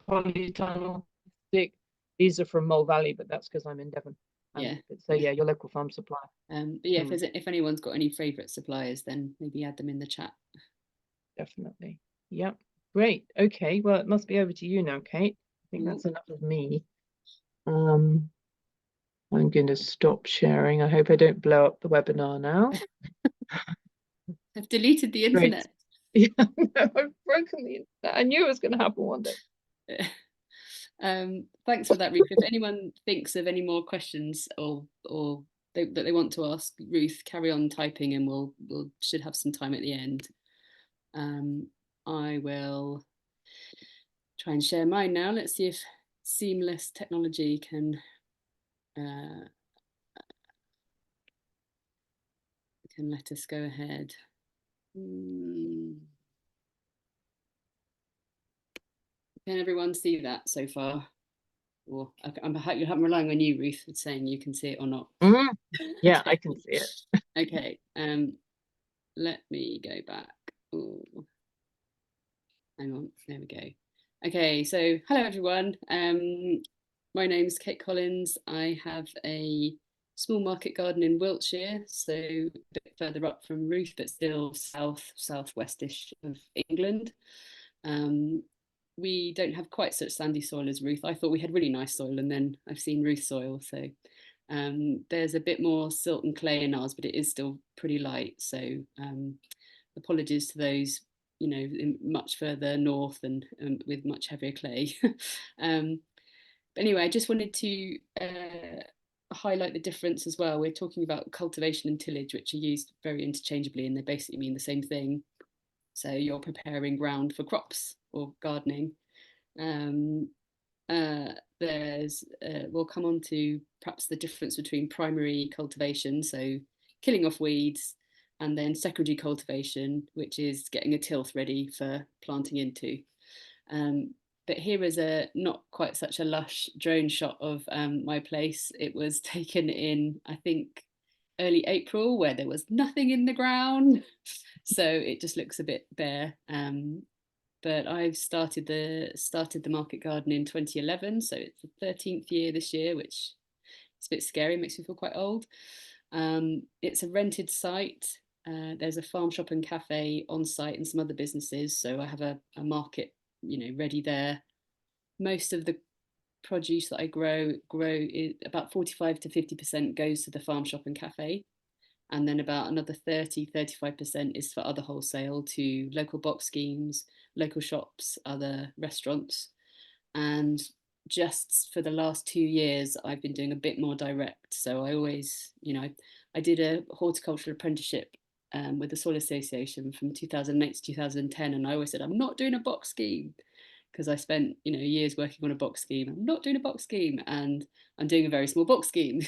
polytunnel stick. These are from Mole Valley, but that's because I'm in Devon. Yeah. So yeah, your local farm supply. But yeah, if anyone's got any favourite suppliers, then maybe add them in the chat. Definitely. Yep. Great. Okay. Well, it must be over to you now, Kate. I think that's Ooh. enough of me. I'm going to stop sharing. I hope I don't blow up the webinar now. I've deleted the Great. internet. Yeah, I've broken the internet. I knew it was going to happen one day. Thanks for that, Ruth. If anyone thinks of any more questions or that they want to ask Ruth, carry on typing, and we'll should have some time at the end. I will try and share mine now. Let's see if seamless technology can let us go ahead. Can everyone see that so far? Or I'm relying on you, Ruth, saying you can see it or not. Yeah, Okay. I can see it. Okay. Let me go back. Ooh. Hang on. There we go. Okay. So hello everyone. My name's Kate Collins. I have a small market garden in Wiltshire, so a bit further up from Ruth, but still southwestish of England. We don't have quite such sandy soil as Ruth. I thought we had really nice soil, and then I've seen Ruth's soil. So there's a bit more silt and clay in ours, but it is still pretty light. So apologies to those, you know, much further north and with much heavier clay. But anyway, I just wanted to highlight the difference as well. We're talking about cultivation and tillage, which are used very interchangeably, and they basically mean the same thing. So you're preparing ground for crops or gardening. We'll come on to perhaps the difference between primary cultivation, so killing off weeds, and then secondary cultivation, which is getting a tilth ready for planting into. But here is a not quite such a lush drone shot of my place. It was taken in, I think, early April, where there was nothing in the ground. So it just looks a bit bare. But I've started the market garden in 2011, so it's the 13th year this year, which is a bit scary, makes me feel quite old. It's a rented site. There's a farm shop and cafe on site and some other businesses, so I have a market, you know, ready there. Most of the produce that I grow is about 45 to 50% goes to the farm shop and cafe, and then about another 35% is for other wholesale to local box schemes, local shops, other restaurants. And just for the last 2 years, I've been doing a bit more direct. So I always, you know, I did a horticultural apprenticeship with the Soil Association from 2008 to 2010, and I always said, I'm not doing a box scheme, because I spent, you know, years working on a box scheme. I'm not doing a box scheme, and I'm doing a very small box scheme.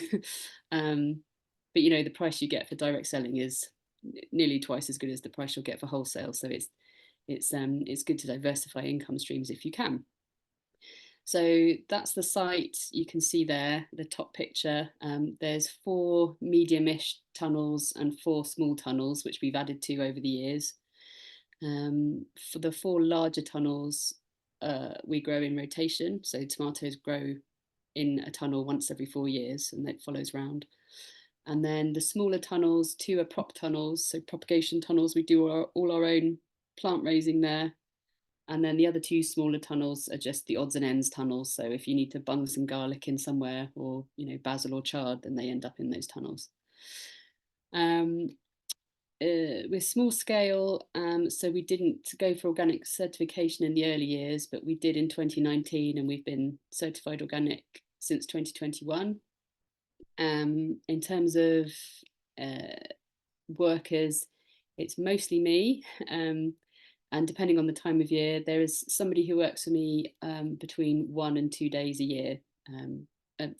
But you know, the price you get for direct selling is nearly twice as good as the price you'll get for wholesale. So it's good to diversify income streams if you can. So that's the site. You can see there, the top picture. There's 4 medium-ish tunnels and 4 small tunnels, which we've added to over the years. For the 4 larger tunnels, we grow in rotation. So tomatoes grow in a tunnel once every 4 years, and it follows round. And then the smaller tunnels, 2 are prop tunnels, so propagation tunnels. We do all our own plant raising there. And then the other 2 smaller tunnels are just the odds and ends tunnels. So if you need to bung some garlic in somewhere, or, you know, basil or chard, then they end up in those tunnels. We're small scale, so we didn't go for organic certification in the early years, but we did in 2019, and we've been certified organic since 2021. In terms of workers, it's mostly me, and depending on the time of year, there is somebody who works for me between 1 and 2 days a year,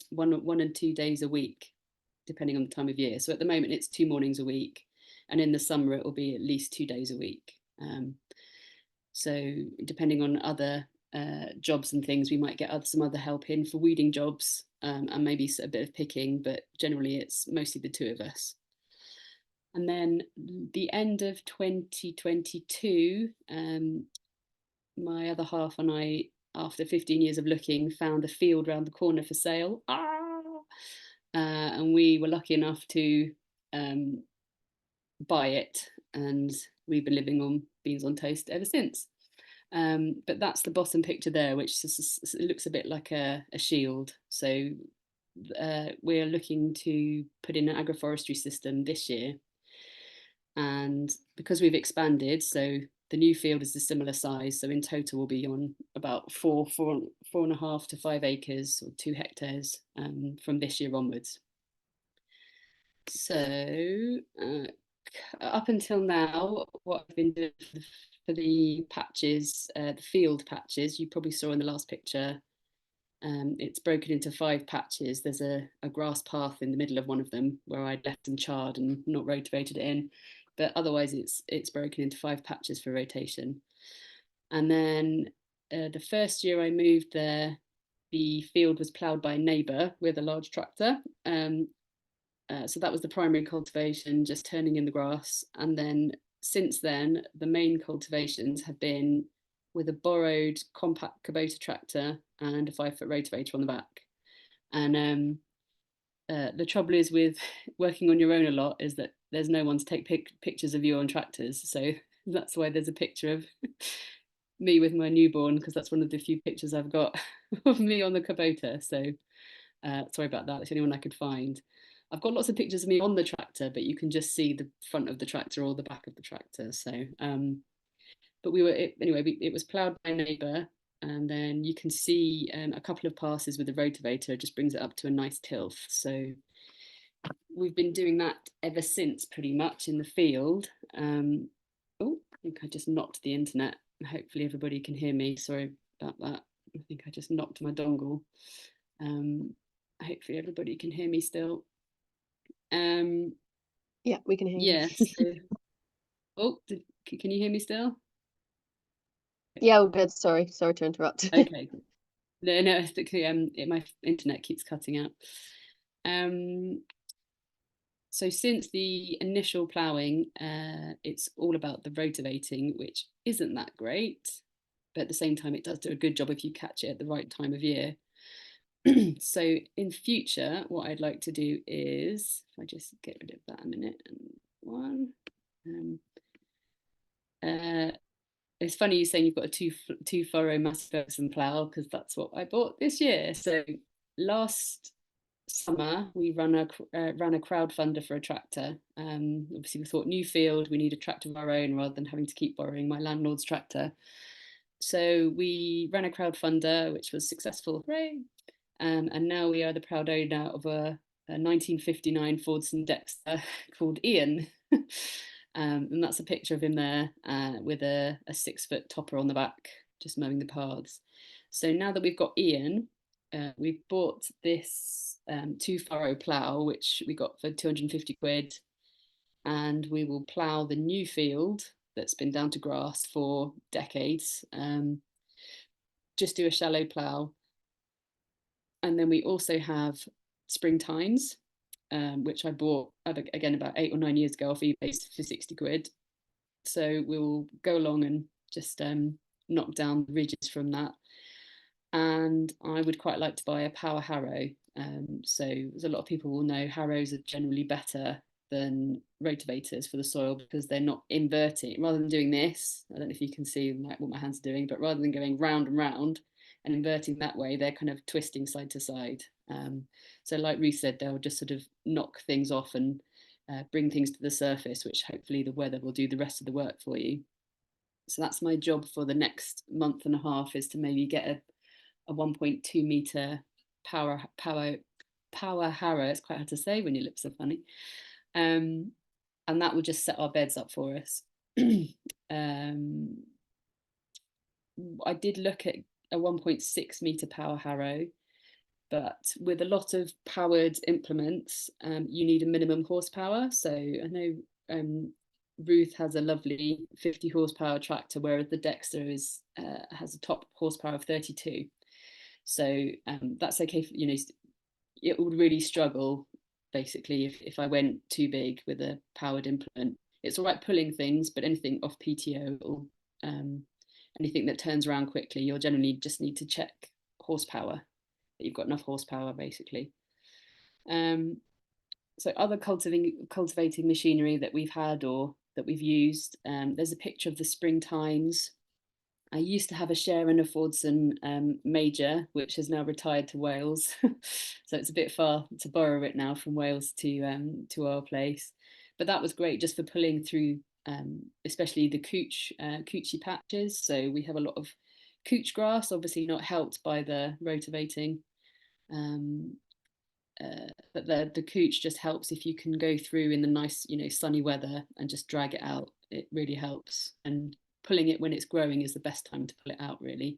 1 and 2 days a week, depending on the time of year. So at the moment it's 2 mornings a week, and in the summer it will be at least 2 days a week. So depending on other jobs and things, we might get some other help in for weeding jobs, and maybe a bit of picking, but generally it's mostly the 2 of us. And then the end of 2022, my other half and I, after 15 years of looking, found a field round the corner for sale. And we were lucky enough to buy it, and we've been living on beans on toast ever since. But that's the bottom picture there, which just, it looks a bit like a shield. So we're looking to put in an agroforestry system this year. And because we've expanded, so the new field is a similar size. So in total, we'll be on about four and a half to 5 acres or 2 hectares from this year onwards. So up until now, what I've been doing for the patches, the field patches, you probably saw in the last picture, it's broken into 5 patches. There's a grass path in the middle of one of them where I'd left them charred and not rotivated it in, but otherwise it's broken into 5 patches for rotation. And then the first year I moved there, the field was ploughed by a neighbour with a large tractor. So that was the primary cultivation, just turning in the grass. And then since then, the main cultivations have been with a borrowed compact Kubota tractor and a 5-foot rotavator on the back. And the trouble is with working on your own a lot is that there's no one to take pictures of you on tractors. So that's why there's a picture of me with my newborn, because that's one of the few pictures I've got of me on the Kubota. So sorry about that. It's the only one I could find. I've got lots of pictures of me on the tractor, but you can just see the front of the tractor or the back of the tractor. So, but anyway, it was ploughed by a neighbour, and then you can see a couple of passes with the rotavator, just brings it up to a nice tilth. So we've been doing that ever since, pretty much, in the field. Oh, I think I just knocked the internet. Hopefully everybody can hear me. Sorry about that. I think I just knocked my dongle. Hopefully everybody can hear me still. Yeah, we can hear you. Yeah. So, oh, can you hear me still? Yeah, all good. Sorry to interrupt. Okay. No, my internet keeps cutting out. So since the initial ploughing, it's all about the rotavating, which isn't that great, but at the same time, it does do a good job if you catch it at the right time of year. So in future, what I'd like to do is, if I just get rid of that a minute, and it's funny you saying you've got a two furrow massey Ferguson plough, because that's what I bought this year. So last summer we ran a crowdfunder for a tractor. Obviously we thought, new field, we need a tractor of our own rather than having to keep borrowing my landlord's tractor. So we ran a crowdfunder, which was successful. Hooray! And now we are the proud owner of a 1959 Fordson Dexter called Ian. And that's a picture of him there with a 6-foot topper on the back, just mowing the paths. So now that we've got Ian, we've bought this 2-furrow plough, which we got for 250 quid. And we will plough the new field that's been down to grass for decades. Just do a shallow plough. And then we also have spring tines, which I bought again about 8 or 9 years ago off eBay for 60 quid. So we'll go along and just knock down the ridges from that. And I would quite like to buy a power harrow. So as a lot of people will know, harrows are generally better than rotavators for the soil because they're not inverting. Rather than doing this, I don't know if you can see what my hands are doing, but rather than going round and round and inverting that way, they're kind of twisting side to side. So like Ruth said, they'll just sort of knock things off and bring things to the surface, which hopefully the weather will do the rest of the work for you. So that's my job for the next month and a half, is to maybe get a 1.2 meter power harrow. It's quite hard to say when your lips are funny. And that will just set our beds up for us. I did look at a 1.6 meter power harrow, but with a lot of powered implements, you need a minimum horsepower. So I know Ruth has a lovely 50 horsepower tractor, whereas the Dexter has a top horsepower of 32. So that's okay. It would really struggle basically. If I went too big with a powered implement, it's all right pulling things, but anything off PTO, or anything that turns around quickly, you'll generally just need to check horsepower, that you've got enough horsepower, basically. So other cultivating machinery that we've had or that we've used, there's a picture of the spring tines. I used to have a share in a Fordson Major, which has now retired to Wales. So it's a bit far to borrow it now from Wales to our place. But that was great just for pulling through, especially the coochie patches. So we have a lot of cooch grass, obviously not helped by the rotavating. But the cooch just helps if you can go through in the nice, sunny weather and just drag it out. It really helps. And pulling it when it's growing is the best time to pull it out, really.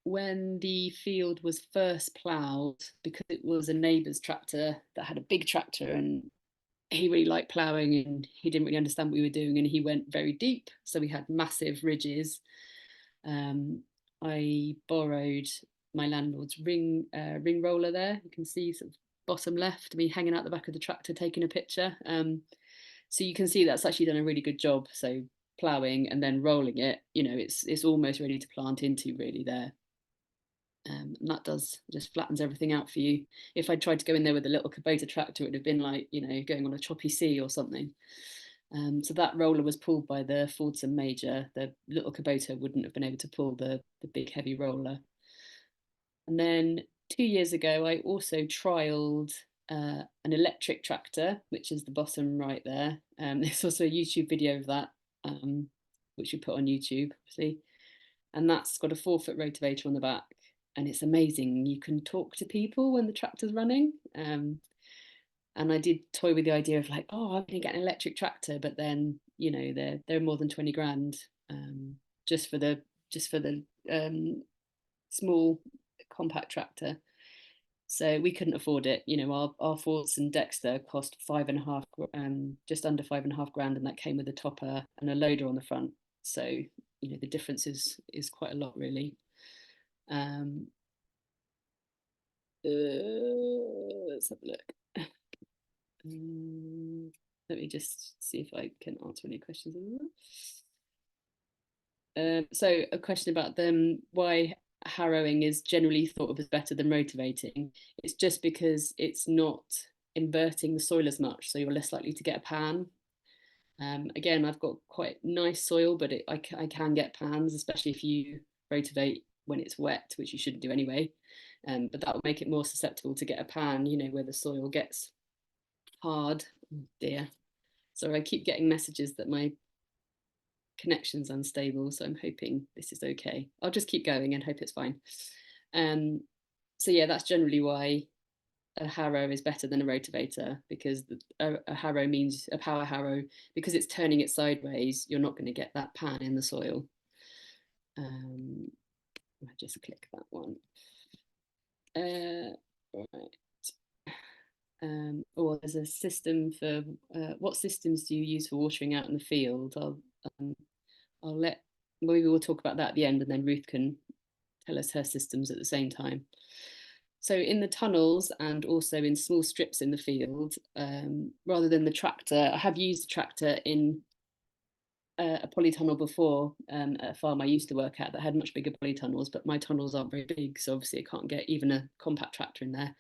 When the field was first ploughed, because it was a neighbour's tractor that had a big tractor, and he really liked ploughing and he didn't really understand what we were doing, and he went very deep, so we had massive ridges. I borrowed my landlord's ring roller there. You can see sort of bottom left, me hanging out the back of the tractor taking a picture. So you can see that's actually done a really good job. So ploughing and then rolling it, it's almost ready to plant into, really, there. And that just flattens everything out for you. If I tried to go in there with a little Kubota tractor, it would have been like, going on a choppy sea or something. So that roller was pulled by the Fordson Major. The little Kubota wouldn't have been able to pull the big heavy roller. And then 2 years ago, I also trialed an electric tractor, which is the bottom right there. There's also a YouTube video of that, which we put on YouTube, obviously. And that's got a 4-foot rotavator on the back. And it's amazing. You can talk to people when the tractor's running. And I did toy with the idea of like, oh, I'm going to get an electric tractor, but then, they're more than 20 grand just for the small compact tractor. So we couldn't afford it. Our Fordson Dexter cost just under 5.5 grand, and that came with a topper and a loader on the front. So the difference is quite a lot, really. Let's have a look. Let me just see if I can answer any questions. So a question about why harrowing is generally thought of as better than rotavating. It's just because it's not inverting the soil as much, so you're less likely to get a pan. Again, I've got quite nice soil, but I can get pans, especially if you rotivate when it's wet, which you shouldn't do anyway. But that will make it more susceptible to get a pan, where the soil gets hard. Oh dear. So I keep getting messages that my connection's unstable, so I'm hoping this is okay. I'll just keep going and hope it's fine. So yeah, that's generally why a harrow is better than a rotavator, because a harrow means a power harrow, because it's turning it sideways, you're not going to get that pan in the soil. I'll just click that one. Right. There's a system for what systems do you use for watering out in the field? Maybe we'll talk about that at the end, and then Ruth can tell us her systems at the same time. So in the tunnels and also in small strips in the field, rather than the tractor, I have used the tractor in a polytunnel before at a farm I used to work at that had much bigger polytunnels, but my tunnels aren't very big, so obviously I can't get even a compact tractor in there.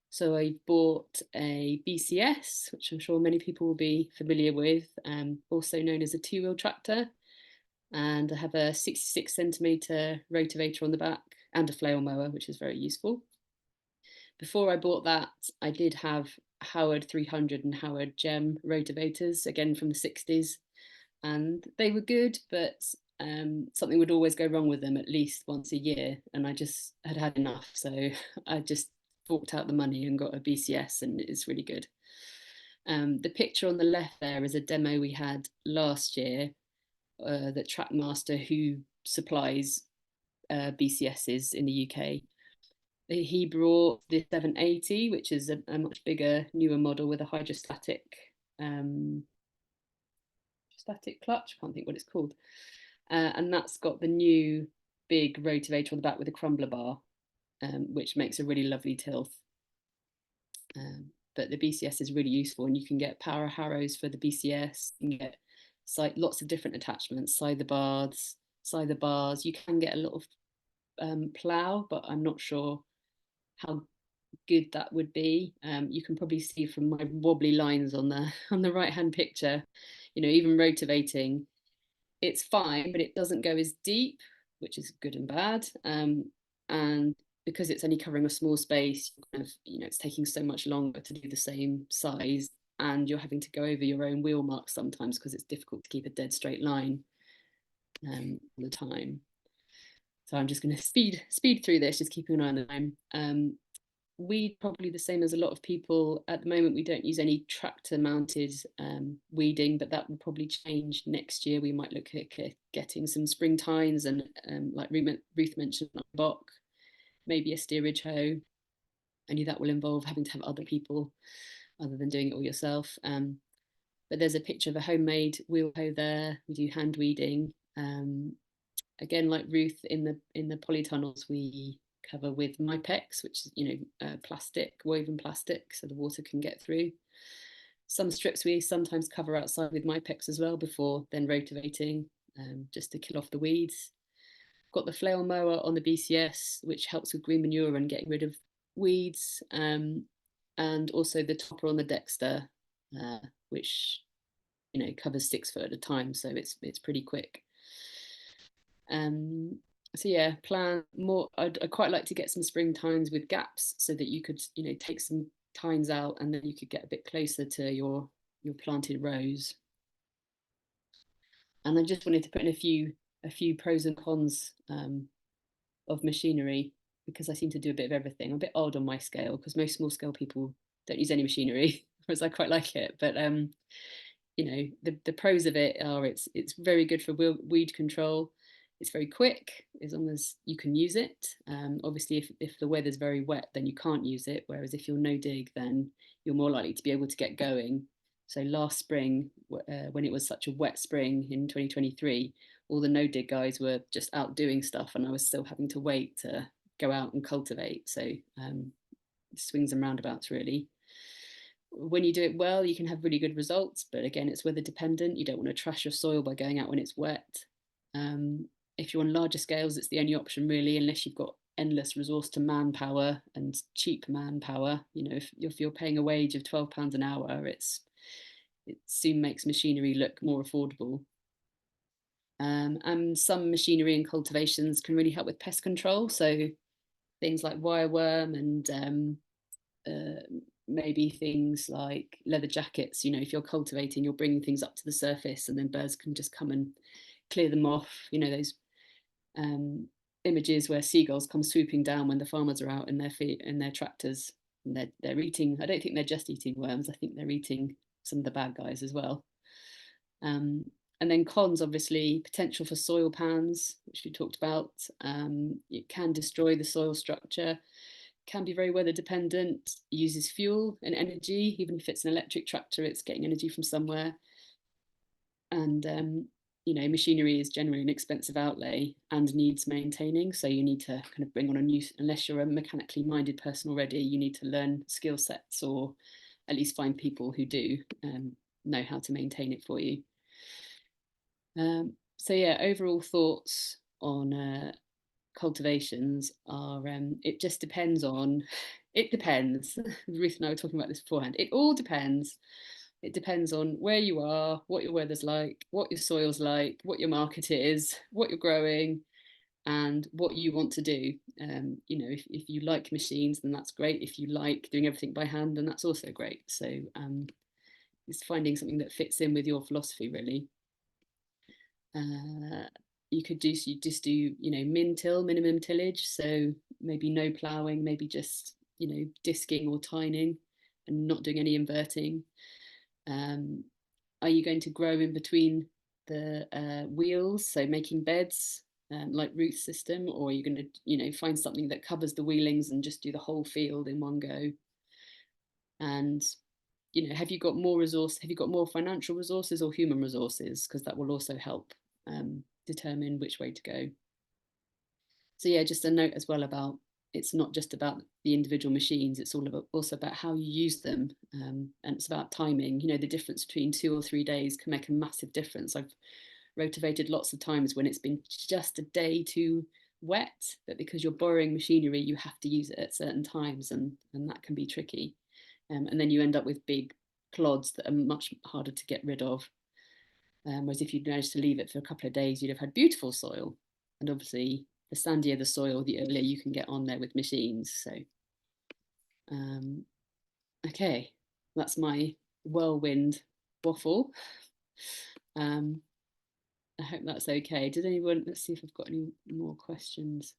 So I bought a BCS, which I'm sure many people will be familiar with, also known as a 2-wheel tractor. And I have a 66 centimetre rotavator on the back and a flail mower, which is very useful. Before I bought that, I did have Howard 300 and Howard Gem rotavators, again from the 60s. And they were good, but something would always go wrong with them at least once a year. And I just had enough. So I just forked out the money and got a BCS, and it's really good. The picture on the left there is a demo we had last year that Trackmaster, who supplies BCSs in the UK, he brought the 780, which is a much bigger, newer model with a hydrostatic static clutch. Can't think what it's called. And that's got the new big rotavator on the back with a crumbler bar, which makes a really lovely tilth. But the BCS is really useful, and you can get power harrows for the BCS. You can get lots of different attachments, scyther bars. You can get a lot of plough, but I'm not sure how good that would be. You can probably see from my wobbly lines on the right hand picture, even rotivating, it's fine, but it doesn't go as deep, which is good and bad. And because it's only covering a small space, it's taking so much longer to do the same size, and you're having to go over your own wheel marks sometimes because it's difficult to keep a dead straight line all the time. So I'm just going to speed through this, just keeping an eye on the time. Weed, probably the same as a lot of people. At the moment, we don't use any tractor mounted weeding, but that will probably change next year. We might look at getting some spring tines and like Ruth mentioned, a bock, maybe a steerage hoe. Only that will involve having to have other people other than doing it all yourself. But there's a picture of a homemade wheel hoe there. We do hand weeding. Again, like Ruth, in the polytunnels, we cover with Mypex, which is plastic, woven plastic, so the water can get through. Some strips we sometimes cover outside with Mypex as well before then rotivating, just to kill off the weeds. Got the flail mower on the BCS, which helps with green manure and getting rid of weeds, and also the topper on the Dexter, which covers 6 foot at a time, so it's pretty quick. So yeah, plan more. I'd quite like to get some spring tines with gaps so that you could take some tines out and then you could get a bit closer to your planted rows. And I just wanted to put in a few pros and cons of machinery, because I seem to do a bit of everything. I'm a bit odd on my scale because most small scale people don't use any machinery, whereas I quite like it. But the pros of it are it's very good for weed control. It's very quick as long as you can use it. Obviously, if the weather's very wet, then you can't use it. Whereas if you're no dig, then you're more likely to be able to get going. So last spring, when it was such a wet spring in 2023, all the no dig guys were just out doing stuff, and I was still having to wait to go out and cultivate. So swings and roundabouts, really. When you do it well, you can have really good results, but again, it's weather dependent. You don't want to trash your soil by going out when it's wet. If you're on larger scales, it's the only option really, unless you've got endless resource to manpower and cheap manpower. If you're paying a wage of £12 an hour, it soon makes machinery look more affordable. And some machinery and cultivations can really help with pest control. So things like wireworm and maybe things like leather jackets. If you're cultivating, you're bringing things up to the surface and then birds can just come and clear them off. Those images where seagulls come swooping down when the farmers are out in their tractors, and they're eating. I don't think they're just eating worms. I think they're eating some of the bad guys as well. And then cons, obviously, potential for soil pans, which we talked about. It can destroy the soil structure, can be very weather dependent, uses fuel and energy. Even if it's an electric tractor, it's getting energy from somewhere. And machinery is generally an expensive outlay and needs maintaining. So you need to kind of bring on unless you're a mechanically minded person already, you need to learn skill sets, or at least find people who do know how to maintain it for you. So yeah, overall thoughts on cultivations are it just depends on, it depends. Ruth and I were talking about this beforehand. It all depends. It depends on where you are, what your weather's like, what your soil's like, what your market is, what you're growing, and what you want to do. If you like machines, then that's great. If you like doing everything by hand, then that's also great. So it's finding something that fits in with your philosophy, really. You just do minimum tillage, so maybe no ploughing, maybe just disking or tining and not doing any inverting. Are you going to grow in between the wheels, so making beds like Ruth's system, or are you going to find something that covers the wheelings and just do the whole field in one go? And have you got more financial resources or human resources, because that will also help determine which way to go. So yeah, just a note as well about it's not just about the individual machines, it's also about how you use them, and it's about timing. You know, the difference between 2 or 3 days can make a massive difference. I've rotivated lots of times when it's been just a day too wet, but because you're borrowing machinery, you have to use it at certain times, and that can be tricky. And then you end up with big clods that are much harder to get rid of. Whereas if you'd managed to leave it for a couple of days, you'd have had beautiful soil. And obviously, the sandier the soil, the earlier you can get on there with machines. So, okay, that's my whirlwind waffle. I hope that's okay. Did anyone, let's see if I've got any more questions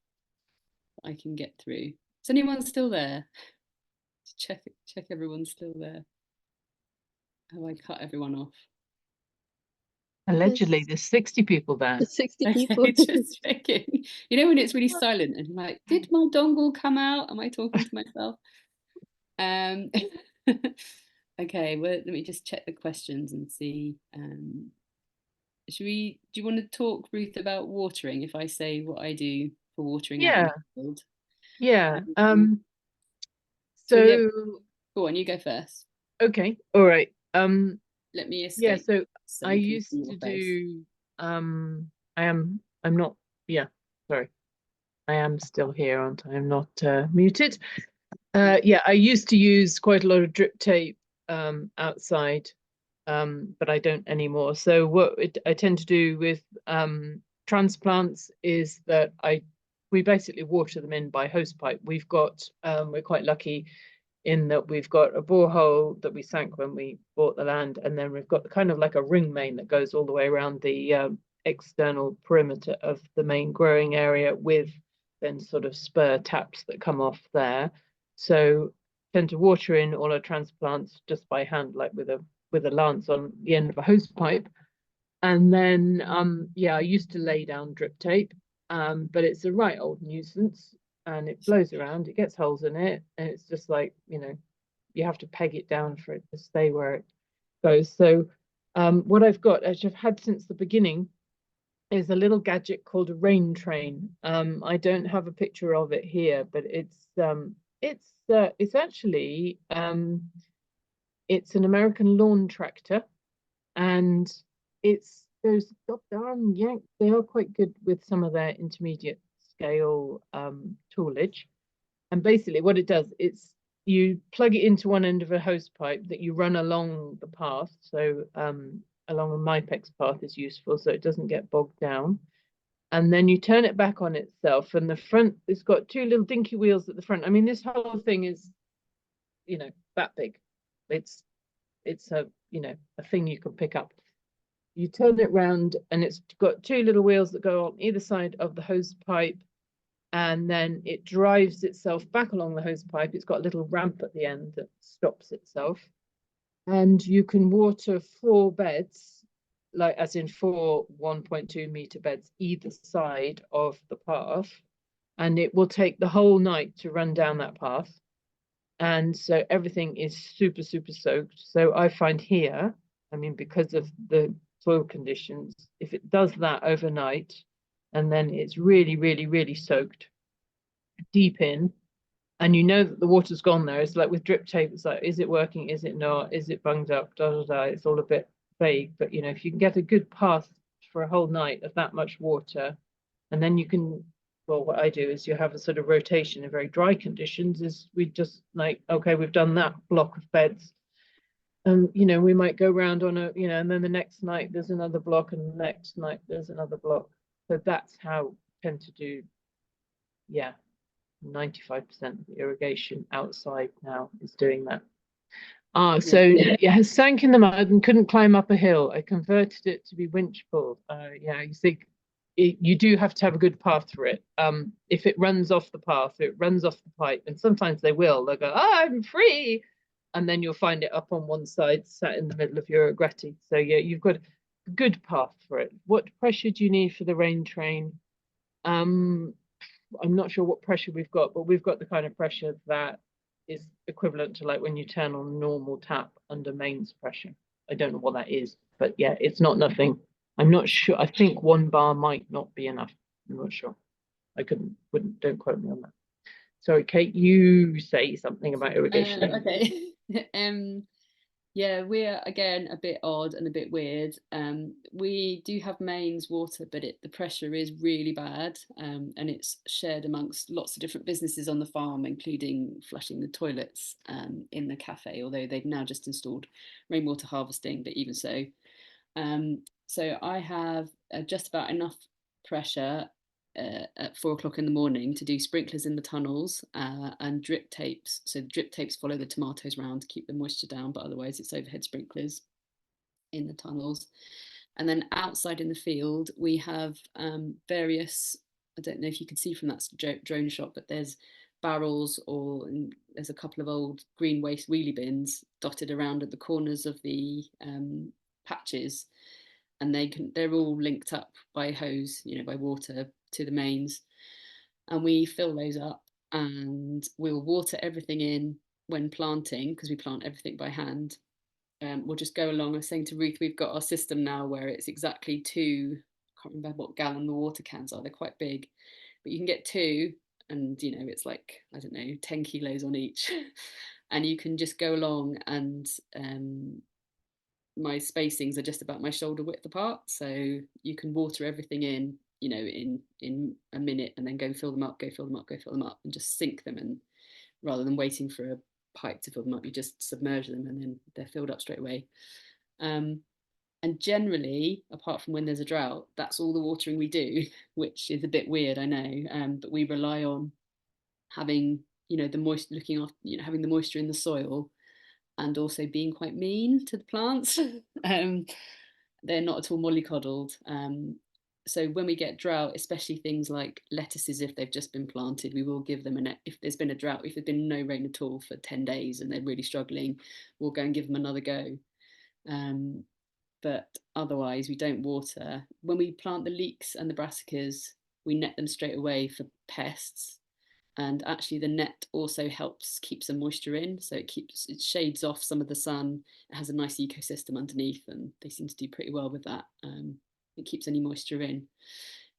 that I can get through. Is anyone still there? Check everyone's still there. Have I cut everyone off? Allegedly, there's 60 people there. 60 people. Okay, just checking. You know when it's really silent and like, did my dongle come out? Am I talking to myself? Okay, well, let me just check the questions and see. Do you want to talk, Ruth, about watering? If I say what I do for watering out in the field? Yeah. So go on, you go first. Okay, all right. Let me escape. Yeah, so I you can used see your to face. do I'm not, yeah, sorry. I am still here, aren't I? I'm not muted. Yeah, I used to use quite a lot of drip tape outside, but I don't anymore. So what I tend to do with transplants is that we basically water them in by hose pipe. We've got we're quite lucky in that we've got a borehole that we sank when we bought the land, and then we've got kind of like a ring main that goes all the way around the external perimeter of the main growing area, with then sort of spur taps that come off there. So tend to water in all our transplants just by hand, like with a lance on the end of a hose pipe. And then yeah, I used to lay down drip tape, but it's a right old nuisance, and it blows around, it gets holes in it, and it's just like, you know, you have to peg it down for it to stay where it goes. So what I've got, as I've had since the beginning, is a little gadget called a rain train. I don't have a picture of it here, but it's actually it's an American lawn tractor, and it's those darn yank. They are quite good with some of their intermediate scale toolage. And basically what it does, it's you plug it into one end of a hose pipe that you run along the path. So along a Mypex path is useful, so it doesn't get bogged down. And then you turn it back on itself, and the front, it's got two little dinky wheels at the front. I mean, this whole thing is, you know, that big. It's a, you know, a thing you can pick up. You turn it round, and it's got two little wheels that go on either side of the hose pipe, and then it drives itself back along the hose pipe. It's got a little ramp at the end that stops itself, and you can water 4 beds, like as in 4 1.2 meter beds either side of the path, and it will take the whole night to run down that path. And so everything is super soaked. So I find here, I mean, because of the soil conditions, if it does that overnight, and then it's really soaked deep in, and you know that the water's gone there, it's like with drip tape, it's like, is it working, is it not, is it bunged up, it's all a bit vague. But you know, if you can get a good path for a whole night of that much water, and then you can, well, what I do is you have a sort of rotation in very dry conditions, is we just like, okay, we've done that block of beds, and you know, we might go round on a, you know, and then the next night there's another block, and the next night there's another block. So that's how I tend to do, yeah, 95% of the irrigation outside now is doing that. So it has sank in the mud and couldn't climb up a hill. I converted it to be winch pulled. Yeah, you see, you do have to have a good path for it. If it runs off the path, it runs off the pipe, and sometimes they'll go, oh, I'm free, and then you'll find it up on one side, sat in the middle of your agretti. So yeah, you've got a good path for it. What pressure do you need for the rain train? I'm not sure what pressure we've got, but we've got the kind of pressure that is equivalent to like when you turn on a normal tap under mains pressure. I don't know what that is, but yeah, it's not nothing. I'm not sure. I think 1 bar might not be enough. I'm not sure. Don't quote me on that. Sorry, Kate, you say something about irrigation. Okay. Yeah, we're again a bit odd and a bit weird. We do have mains water, but the pressure is really bad, and it's shared amongst lots of different businesses on the farm, including flushing the toilets in the cafe, although they've now just installed rainwater harvesting, but even so. So I have just about enough pressure at 4 o'clock in the morning to do sprinklers in the tunnels and drip tapes. So the drip tapes follow the tomatoes round to keep the moisture down, but otherwise it's overhead sprinklers in the tunnels. And then outside in the field, we have various, I don't know if you can see from that drone shot, but there's barrels there's a couple of old green waste wheelie bins dotted around at the corners of the patches, and they're all linked up by hose, by water to the mains, and we fill those up and we'll water everything in when planting, because we plant everything by hand. We'll just go along. I was saying to Ruth, we've got our system now where it's exactly two, I can't remember what gallon the water cans are, they're quite big, but you can get two, and it's like, I don't know, 10 kilos on each. And you can just go along, and my spacings are just about my shoulder width apart, so you can water everything in in a minute, and then go fill them up, and just sink them, and rather than waiting for a pipe to fill them up, you just submerge them and then they're filled up straight away. And generally, apart from when there's a drought, that's all the watering we do, which is a bit weird, I know, but we rely on having having the moisture in the soil, and also being quite mean to the plants. They're not at all mollycoddled. So when we get drought, especially things like lettuces, if they've just been planted, we will give them if there's been a drought, if there's been no rain at all for 10 days and they're really struggling, we'll go and give them another go. But otherwise we don't water. When we plant the leeks and the brassicas, we net them straight away for pests. And actually the net also helps keep some moisture in, so it shades off some of the sun. It has a nice ecosystem underneath, and they seem to do pretty well with that. It keeps any moisture in.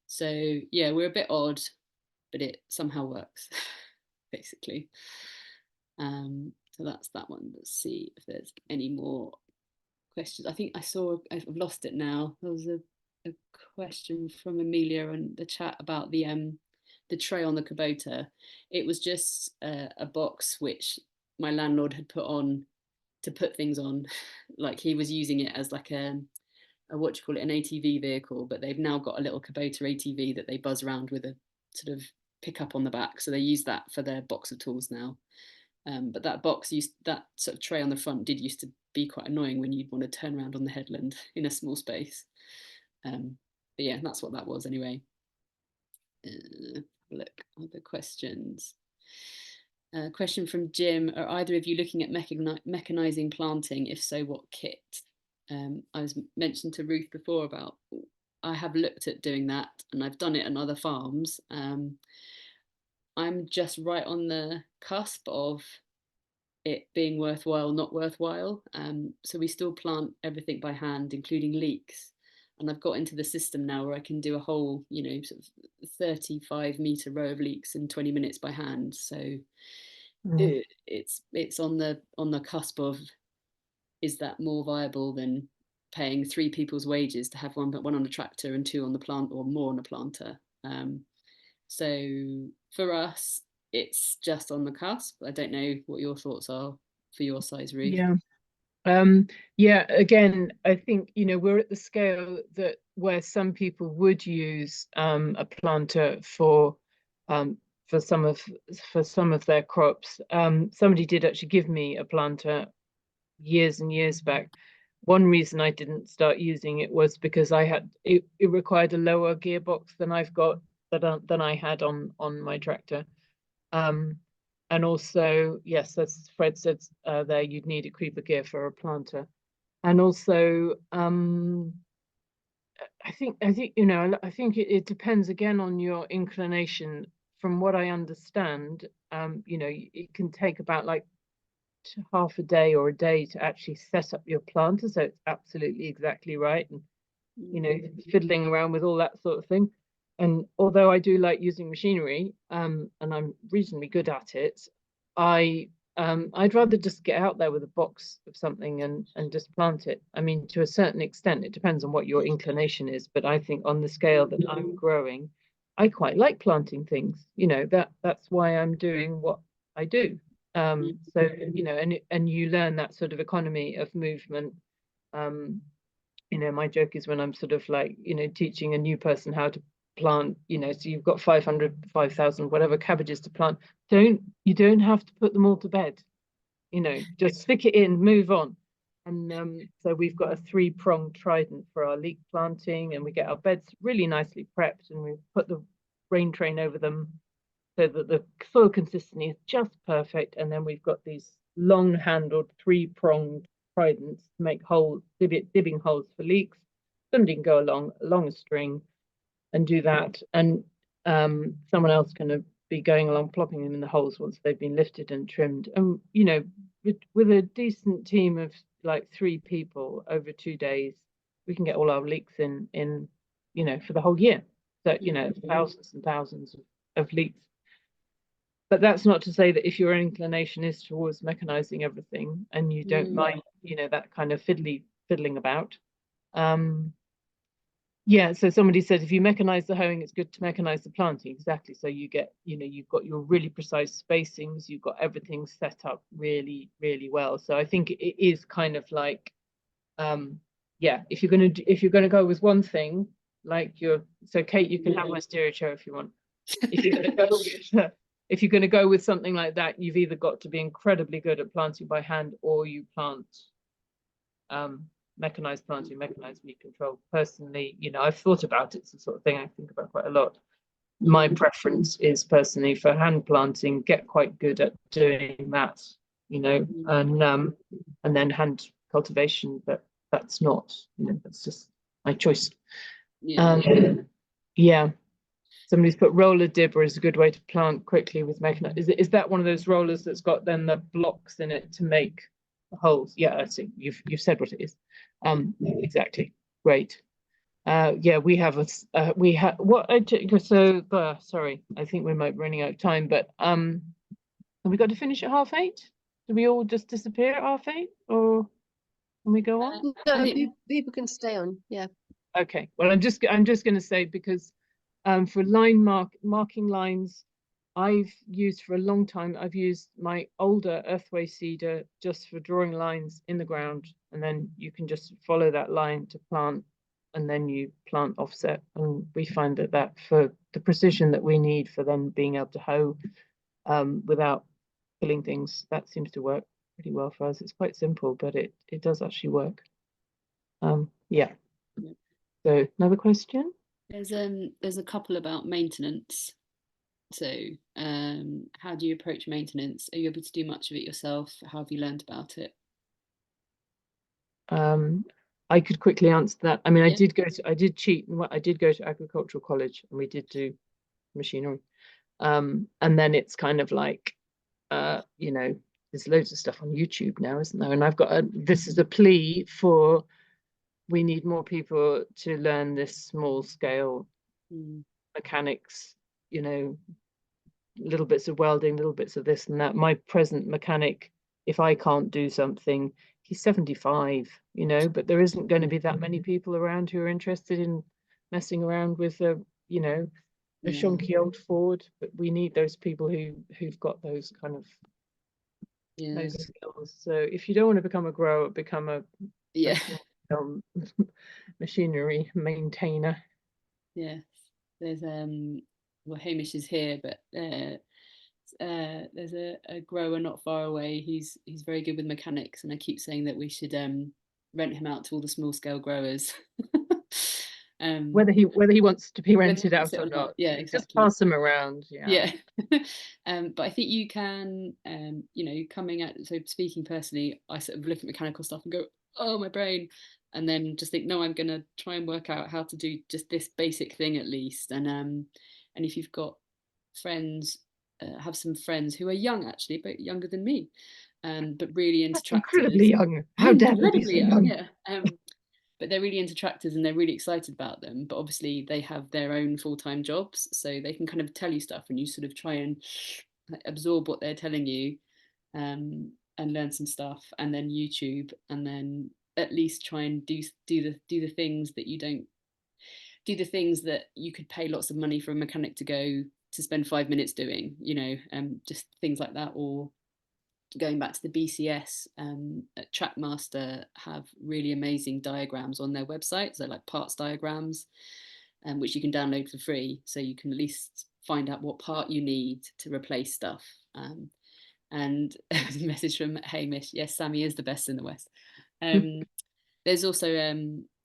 So yeah, we're a bit odd, but it somehow works, basically. So that's that one. Let's see if there's any more questions. I think I've lost it now. There was a question from Amelia in the chat about the tray on the kubota. It was just a box which my landlord had put on to put things on. Like, he was using it as like a what do you call it, an ATV vehicle, but they've now got a little kubota ATV that they buzz around with a sort of pickup on the back, so they use that for their box of tools now. But that sort of tray on the front used to be quite annoying when you'd want to turn around on the headland in a small space. But yeah, that's what that was anyway. Look, other questions. Question from Jim: are either of you looking at mechanizing planting? If so, what kit? I was mentioned to Ruth before about, I have looked at doing that, and I've done it on other farms. I'm just right on the cusp of it being worthwhile, not worthwhile. So we still plant everything by hand, including leeks. And I've got into the system now where I can do a whole, sort of 35-meter row of leeks in 20 minutes by hand. So it's on the cusp of, is that more viable than paying 3 people's wages to have one on a tractor and 2 on the plant, or more on a planter? So for us, it's just on the cusp. I don't know what your thoughts are for your size, Ruth. Yeah, again, I think we're at the scale that where some people would use a planter for some of their crops. Somebody did actually give me a planter years and years back. One reason I didn't start using it was because it required a lower gearbox than I've got than I had on my tractor. And also, yes, as Fred said there, you'd need a creeper gear for a planter. And also, I think it depends again on your inclination. From what I understand, it can take about like half a day or a day to actually set up your planter. So it's absolutely exactly right. And fiddling around with all that sort of thing. and although I do like using machinery, and I'm reasonably good at it, I'd rather just get out there with a box of something and just plant it. I mean, to a certain extent, it depends on what your inclination is, but I think on the scale that I'm growing, I quite like planting things. You know, that's why I'm doing what I do. So you know, and you learn that sort of economy of movement. You know, my joke is when I'm sort of like, you know, teaching a new person how to plant, you know, so you've got 500, 5,000, whatever cabbages to plant. You don't have to put them all to bed, you know, just stick it in, move on. And so we've got a 3-pronged trident for our leek planting, and we get our beds really nicely prepped, and we put the rain train over them so that the soil consistency is just perfect. And then we've got these long-handled 3-pronged tridents to make holes, dibbing holes for leeks. Somebody can go along a string and do that, and someone else can be going along plopping them in the holes once they've been lifted and trimmed. And you know, with a decent team of like 3 people over 2 days, we can get all our leeks in you know, for the whole year. So you know, thousands and thousands of leeks. But that's not to say that if your inclination is towards mechanizing everything and you don't mind, you know, that kind of fiddling about. Yeah, so somebody said if you mechanize the hoeing, it's good to mechanize the planting. Exactly. So you get, you know, you've got your really precise spacings, you've got everything set up really, really well. So I think it is kind of like, yeah, if you're gonna go with one thing, like so Kate, you can have my stereo chair if you want. If you're gonna go with, if you're going to go with something like that, you've either got to be incredibly good at planting by hand, or you plant mechanized planting, mechanized weed control. Personally, you know, I've thought about it. It's the sort of thing I think about quite a lot. My preference is personally for hand planting, get quite good at doing that, you know, and then hand cultivation, but that's not, you know, that's just my choice. Yeah. Somebody's put roller dibber is a good way to plant quickly with mechanized. Is that one of those rollers that's got then the blocks in it to make the holes? Yeah, I see. You've said what it is. Exactly. Great. Yeah, we have sorry, I think we might be running out of time, but have we got to finish at 8:30? Do we all just disappear at 8:30, or can we go on? No, people can stay on. Yeah. Okay. Well, I'm just going to say, because for marking lines, I've used for a long time, I've used my older earthway seeder just for drawing lines in the ground, and then you can just follow that line to plant, and then you plant offset. And we find that for the precision that we need for then being able to hoe without killing things, that seems to work pretty well for us. It's quite simple, but it does actually work. Yeah. So another question? There's a couple about maintenance. So how do you approach maintenance? Are you able to do much of it yourself? How have you learned about it? I could quickly answer that. I mean, I did cheat, and I did go to agricultural college, and we did do machinery. And then it's kind of like, you know, there's loads of stuff on YouTube now, isn't there? And I've got this is a plea for, we need more people to learn this small scale mechanics, you know, little bits of welding, little bits of this and that. My present mechanic, if I can't do something, he's 75, you know, but there isn't going to be that many people around who are interested in messing around with a, you know, a shonky old Ford. But we need those people who've got those kind of those skills. So if you don't want to become a grower, become a machinery maintainer. Yes, there's well, Hamish is here, but there's a grower not far away. He's very good with mechanics, and I keep saying that we should rent him out to all the small scale growers. Whether he wants to be rented out or not. Yeah, exactly. Just pass him around. Yeah. But I think you can, you know, so speaking personally, I sort of look at mechanical stuff and go, oh, my brain, and then just think, no, I'm gonna try and work out how to do just this basic thing at least. And if you've got friends, have some friends who are young, actually, but younger than me, but really into tractors. Incredibly young. How dare they be so young? Yeah. but they're really into tractors and they're really excited about them. But obviously they have their own full-time jobs, so they can kind of tell you stuff and you sort of try and absorb what they're telling you, and learn some stuff, and then YouTube, and then at least try and do the things that you don't do, the things that you could pay lots of money for a mechanic to go to spend 5 minutes doing, just things like that. Or going back to the BCS, at Trackmaster have really amazing diagrams on their website. So like parts diagrams, which you can download for free. So you can at least find out what part you need to replace stuff. And a message from Hamish, yes, Sammy is the best in the West. There's also,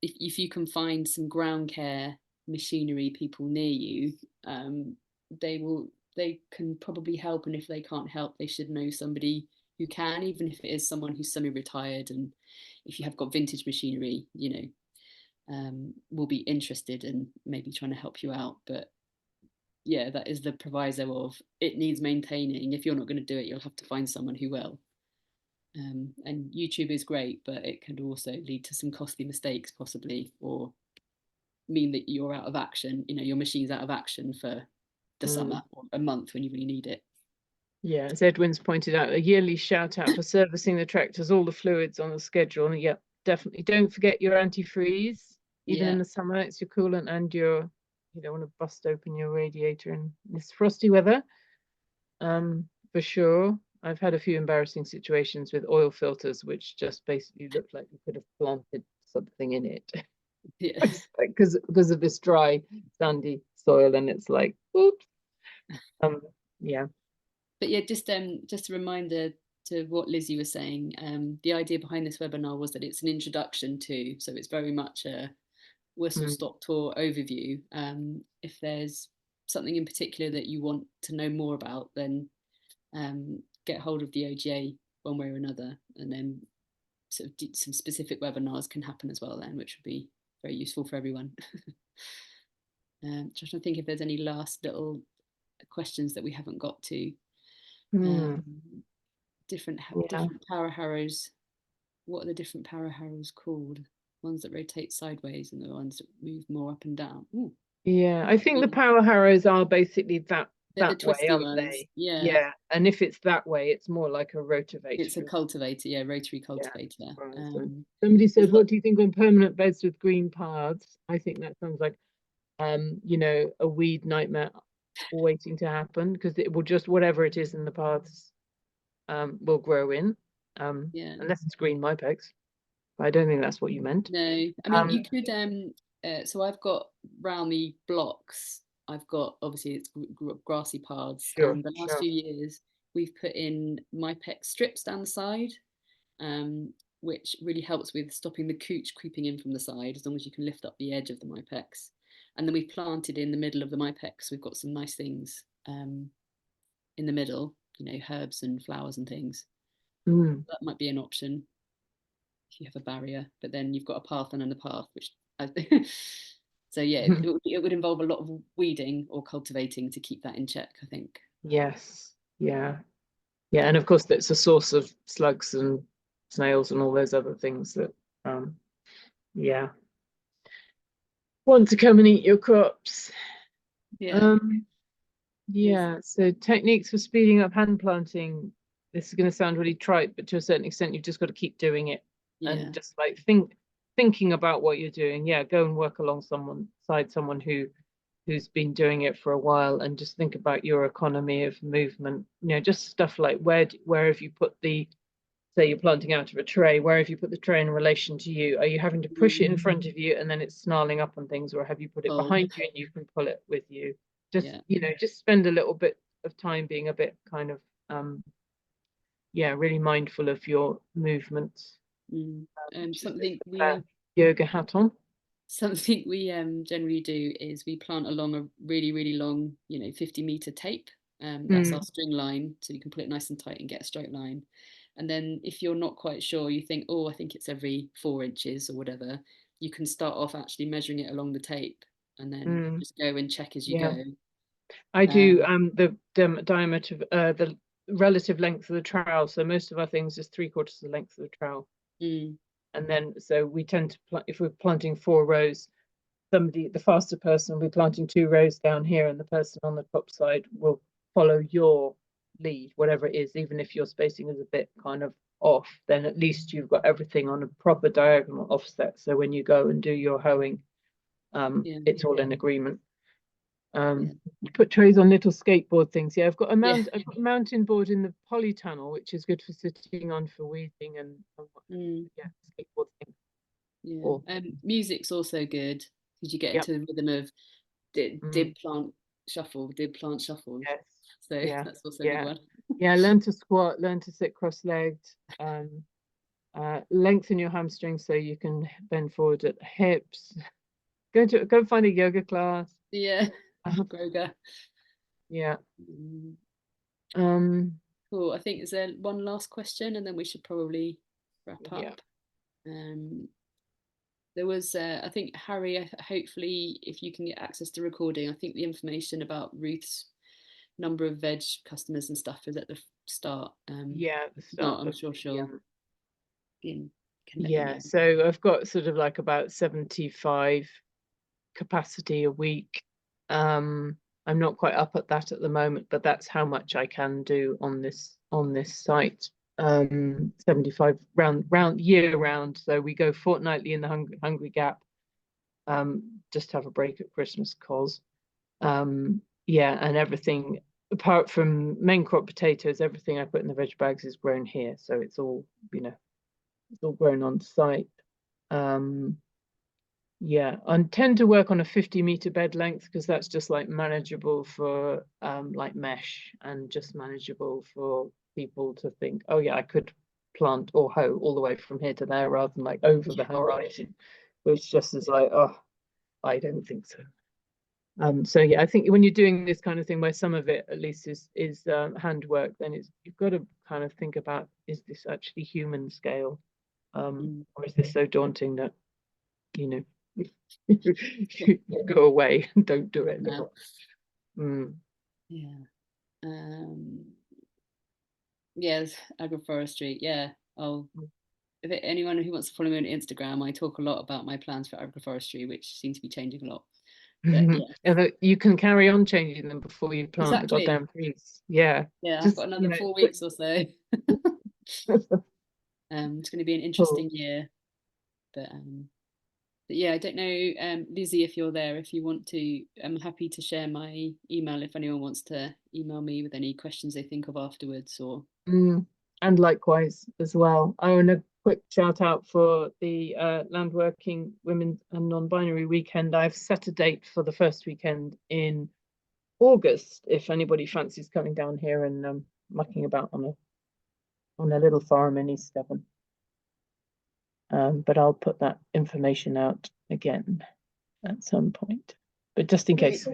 if you can find some ground care machinery people near you, they can probably help. And if they can't help, they should know somebody who can, even if it is someone who's semi-retired. And if you have got vintage machinery, will be interested in maybe trying to help you out. But yeah, that is the proviso of it needs maintaining. If you're not going to do it, you'll have to find someone who will. And YouTube is great, but it can also lead to some costly mistakes possibly, or mean that you're out of action, your machine's out of action for the summer or a month when you really need it. Yeah, as Edwin's pointed out, a yearly shout out for servicing the tractors, all the fluids on the schedule. And yeah, definitely don't forget your antifreeze. Even in the summer, it's your coolant, and you don't want to bust open your radiator in this frosty weather. For sure. I've had a few embarrassing situations with oil filters, which just basically looked like you could have planted something in it. Yeah. because of this dry, sandy soil, and it's like, oops. Yeah. But yeah, just a reminder to what Lizzie was saying. The idea behind this webinar was that it's an introduction to, so it's very much a whistle-stop tour overview. If there's something in particular that you want to know more about, then get hold of the OGA one way or another, and then sort of some specific webinars can happen as well then, which would be very useful for everyone. Just trying to think if there's any last little questions that we haven't got to. Different power harrows. What are the different power harrows called? Ones that rotate sideways and the ones that move more up and down. Ooh. Yeah, I think the power harrows are basically that the twisty way, aren't ones. they? Yeah. And if it's that way, it's more like a rotavator. It's a cultivator, rotary cultivator. Yeah. Somebody said, what do you think on permanent beds with green paths? I think that sounds like a weed nightmare waiting to happen, because it will just, whatever it is in the paths, will grow in, unless it's green mypex. But I don't think that's what you meant. No, I mean, you could, so I've got round the blocks, I've got, obviously it's grassy paths. Sure, the last few years we've put in mypex strips down the side, which really helps with stopping the cooch creeping in from the side, as long as you can lift up the edge of the mypex. And then we've planted in the middle of the mypex, we've got some nice things in the middle, herbs and flowers and things. That might be an option if you have a barrier, but then you've got a path and a path, which so yeah, it would involve a lot of weeding or cultivating to keep that in check, I think. Yes. Yeah, and of course that's a source of slugs and snails and all those other things that want to come and eat your crops. So techniques for speeding up hand planting. This is going to sound really trite, but to a certain extent you've just got to keep doing it. And just like thinking about what you're doing. Go and work alongside someone who's been doing it for a while, and just think about your economy of movement. Just stuff like where have you put the, say you're planting out of a tray, where have you put the tray in relation to you? Are you having to push it in front of you and then it's snarling up on things, or have you put it behind you and you can pull it with you? Just just spend a little bit of time being a bit kind of really mindful of your movements. Something we yoga hat on. Something we generally do is we plant along a really, really long, 50-meter tape. That's our string line, so you can pull it nice and tight and get a straight line. And then if you're not quite sure, you think, I think it's every 4 inches or whatever, you can start off actually measuring it along the tape, and then just go and check as you go. I do the diameter of the relative length of the trowel, so most of our things is 3/4 the length of the trowel. And then, so we tend to plant, if we're planting 4 rows, the faster person will be planting 2 rows down here, and the person on the top side will follow your lead, whatever it is. Even if your spacing is a bit kind of off, then at least you've got everything on a proper diagonal offset. So when you go and do your hoeing, it's all in agreement. You put trays on little skateboard things. Yeah, I've got a mountain board in the polytunnel, which is good for sitting on for weeding and skateboard thing. Music's also good because you get into the rhythm of did plant shuffle. Yes. So that's also a good one. Yeah, learn to squat, learn to sit cross-legged, lengthen your hamstrings so you can bend forward at the hips. Go find a yoga class. Yeah. Yoga. Yeah. Cool. I think is there one last question, and then we should probably wrap up. There was, I think, Harry, hopefully, if you can get access to recording, I think the information about Ruth's number of veg customers and stuff is at the start. The start. I'm sure she'll can let you know. So I've got sort of like about 75 capacity a week. I'm not quite up at that at the moment, but that's how much I can do on this site. 75 round year round. So we go fortnightly in the hungry gap. Just have a break at Christmas, cause and everything apart from main crop potatoes, everything I put in the veg bags is grown here. So it's all, it's all grown on site. I tend to work on a 50-meter bed length because that's just like manageable for like mesh, and just manageable for people to think, oh yeah, I could plant or hoe all the way from here to there rather than like over the horizon, which just is like, oh, I don't think so. So yeah, I think when you're doing this kind of thing where some of it at least is handwork, then you've got to kind of think about, is this actually human scale, or is this so daunting that you go away and don't do it now. Yes, agroforestry. If anyone who wants to follow me on Instagram, I talk a lot about my plans for agroforestry, which seem to be changing a lot. But you can carry on changing them before you plant the goddamn trees. I've got another 4 weeks or so. It's going to be an interesting year, but I don't know, Lizzie, if you're there, if you want to, I'm happy to share my email if anyone wants to email me with any questions they think of afterwards. Or and likewise as well. I want a quick shout out for the Land Working Women and Non-Binary Weekend. I've set a date for the first weekend in August if anybody fancies coming down here and mucking about on a little farm in East Devon. But I'll put that information out again at some point, but just in case.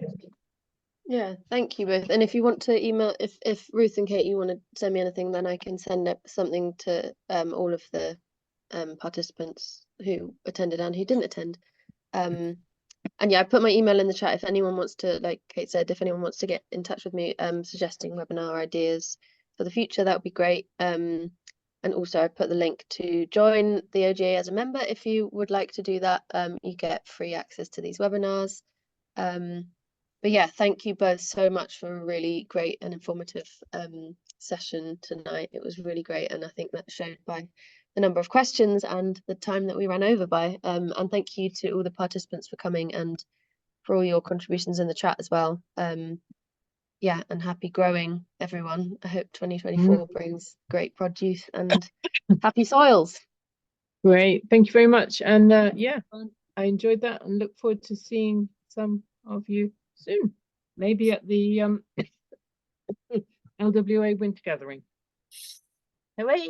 Yeah, thank you both. And if you want to email, if Ruth and Kate, you want to send me anything, then I can send up something to all of the participants who attended and who didn't attend. And I put my email in the chat if anyone wants to, like Kate said, if anyone wants to get in touch with me suggesting webinar ideas for the future, that would be great. And also I put the link to join the OGA as a member. If you would like to do that, you get free access to these webinars. But yeah, thank you both so much for a really great and informative session tonight. It was really great, and I think that showed by the number of questions and the time that we ran over by. And thank you to all the participants for coming and for all your contributions in the chat as well. And happy growing, everyone. I hope 2024 brings great produce and happy soils. Great, thank you very much. And I enjoyed that and look forward to seeing some of you soon, maybe at the LWA Winter Gathering. Hooray!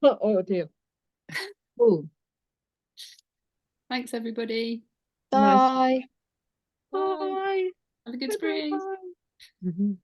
Oh dear. Cool. Thanks, everybody. Bye. Nice. Bye. Have a good spring. Bye.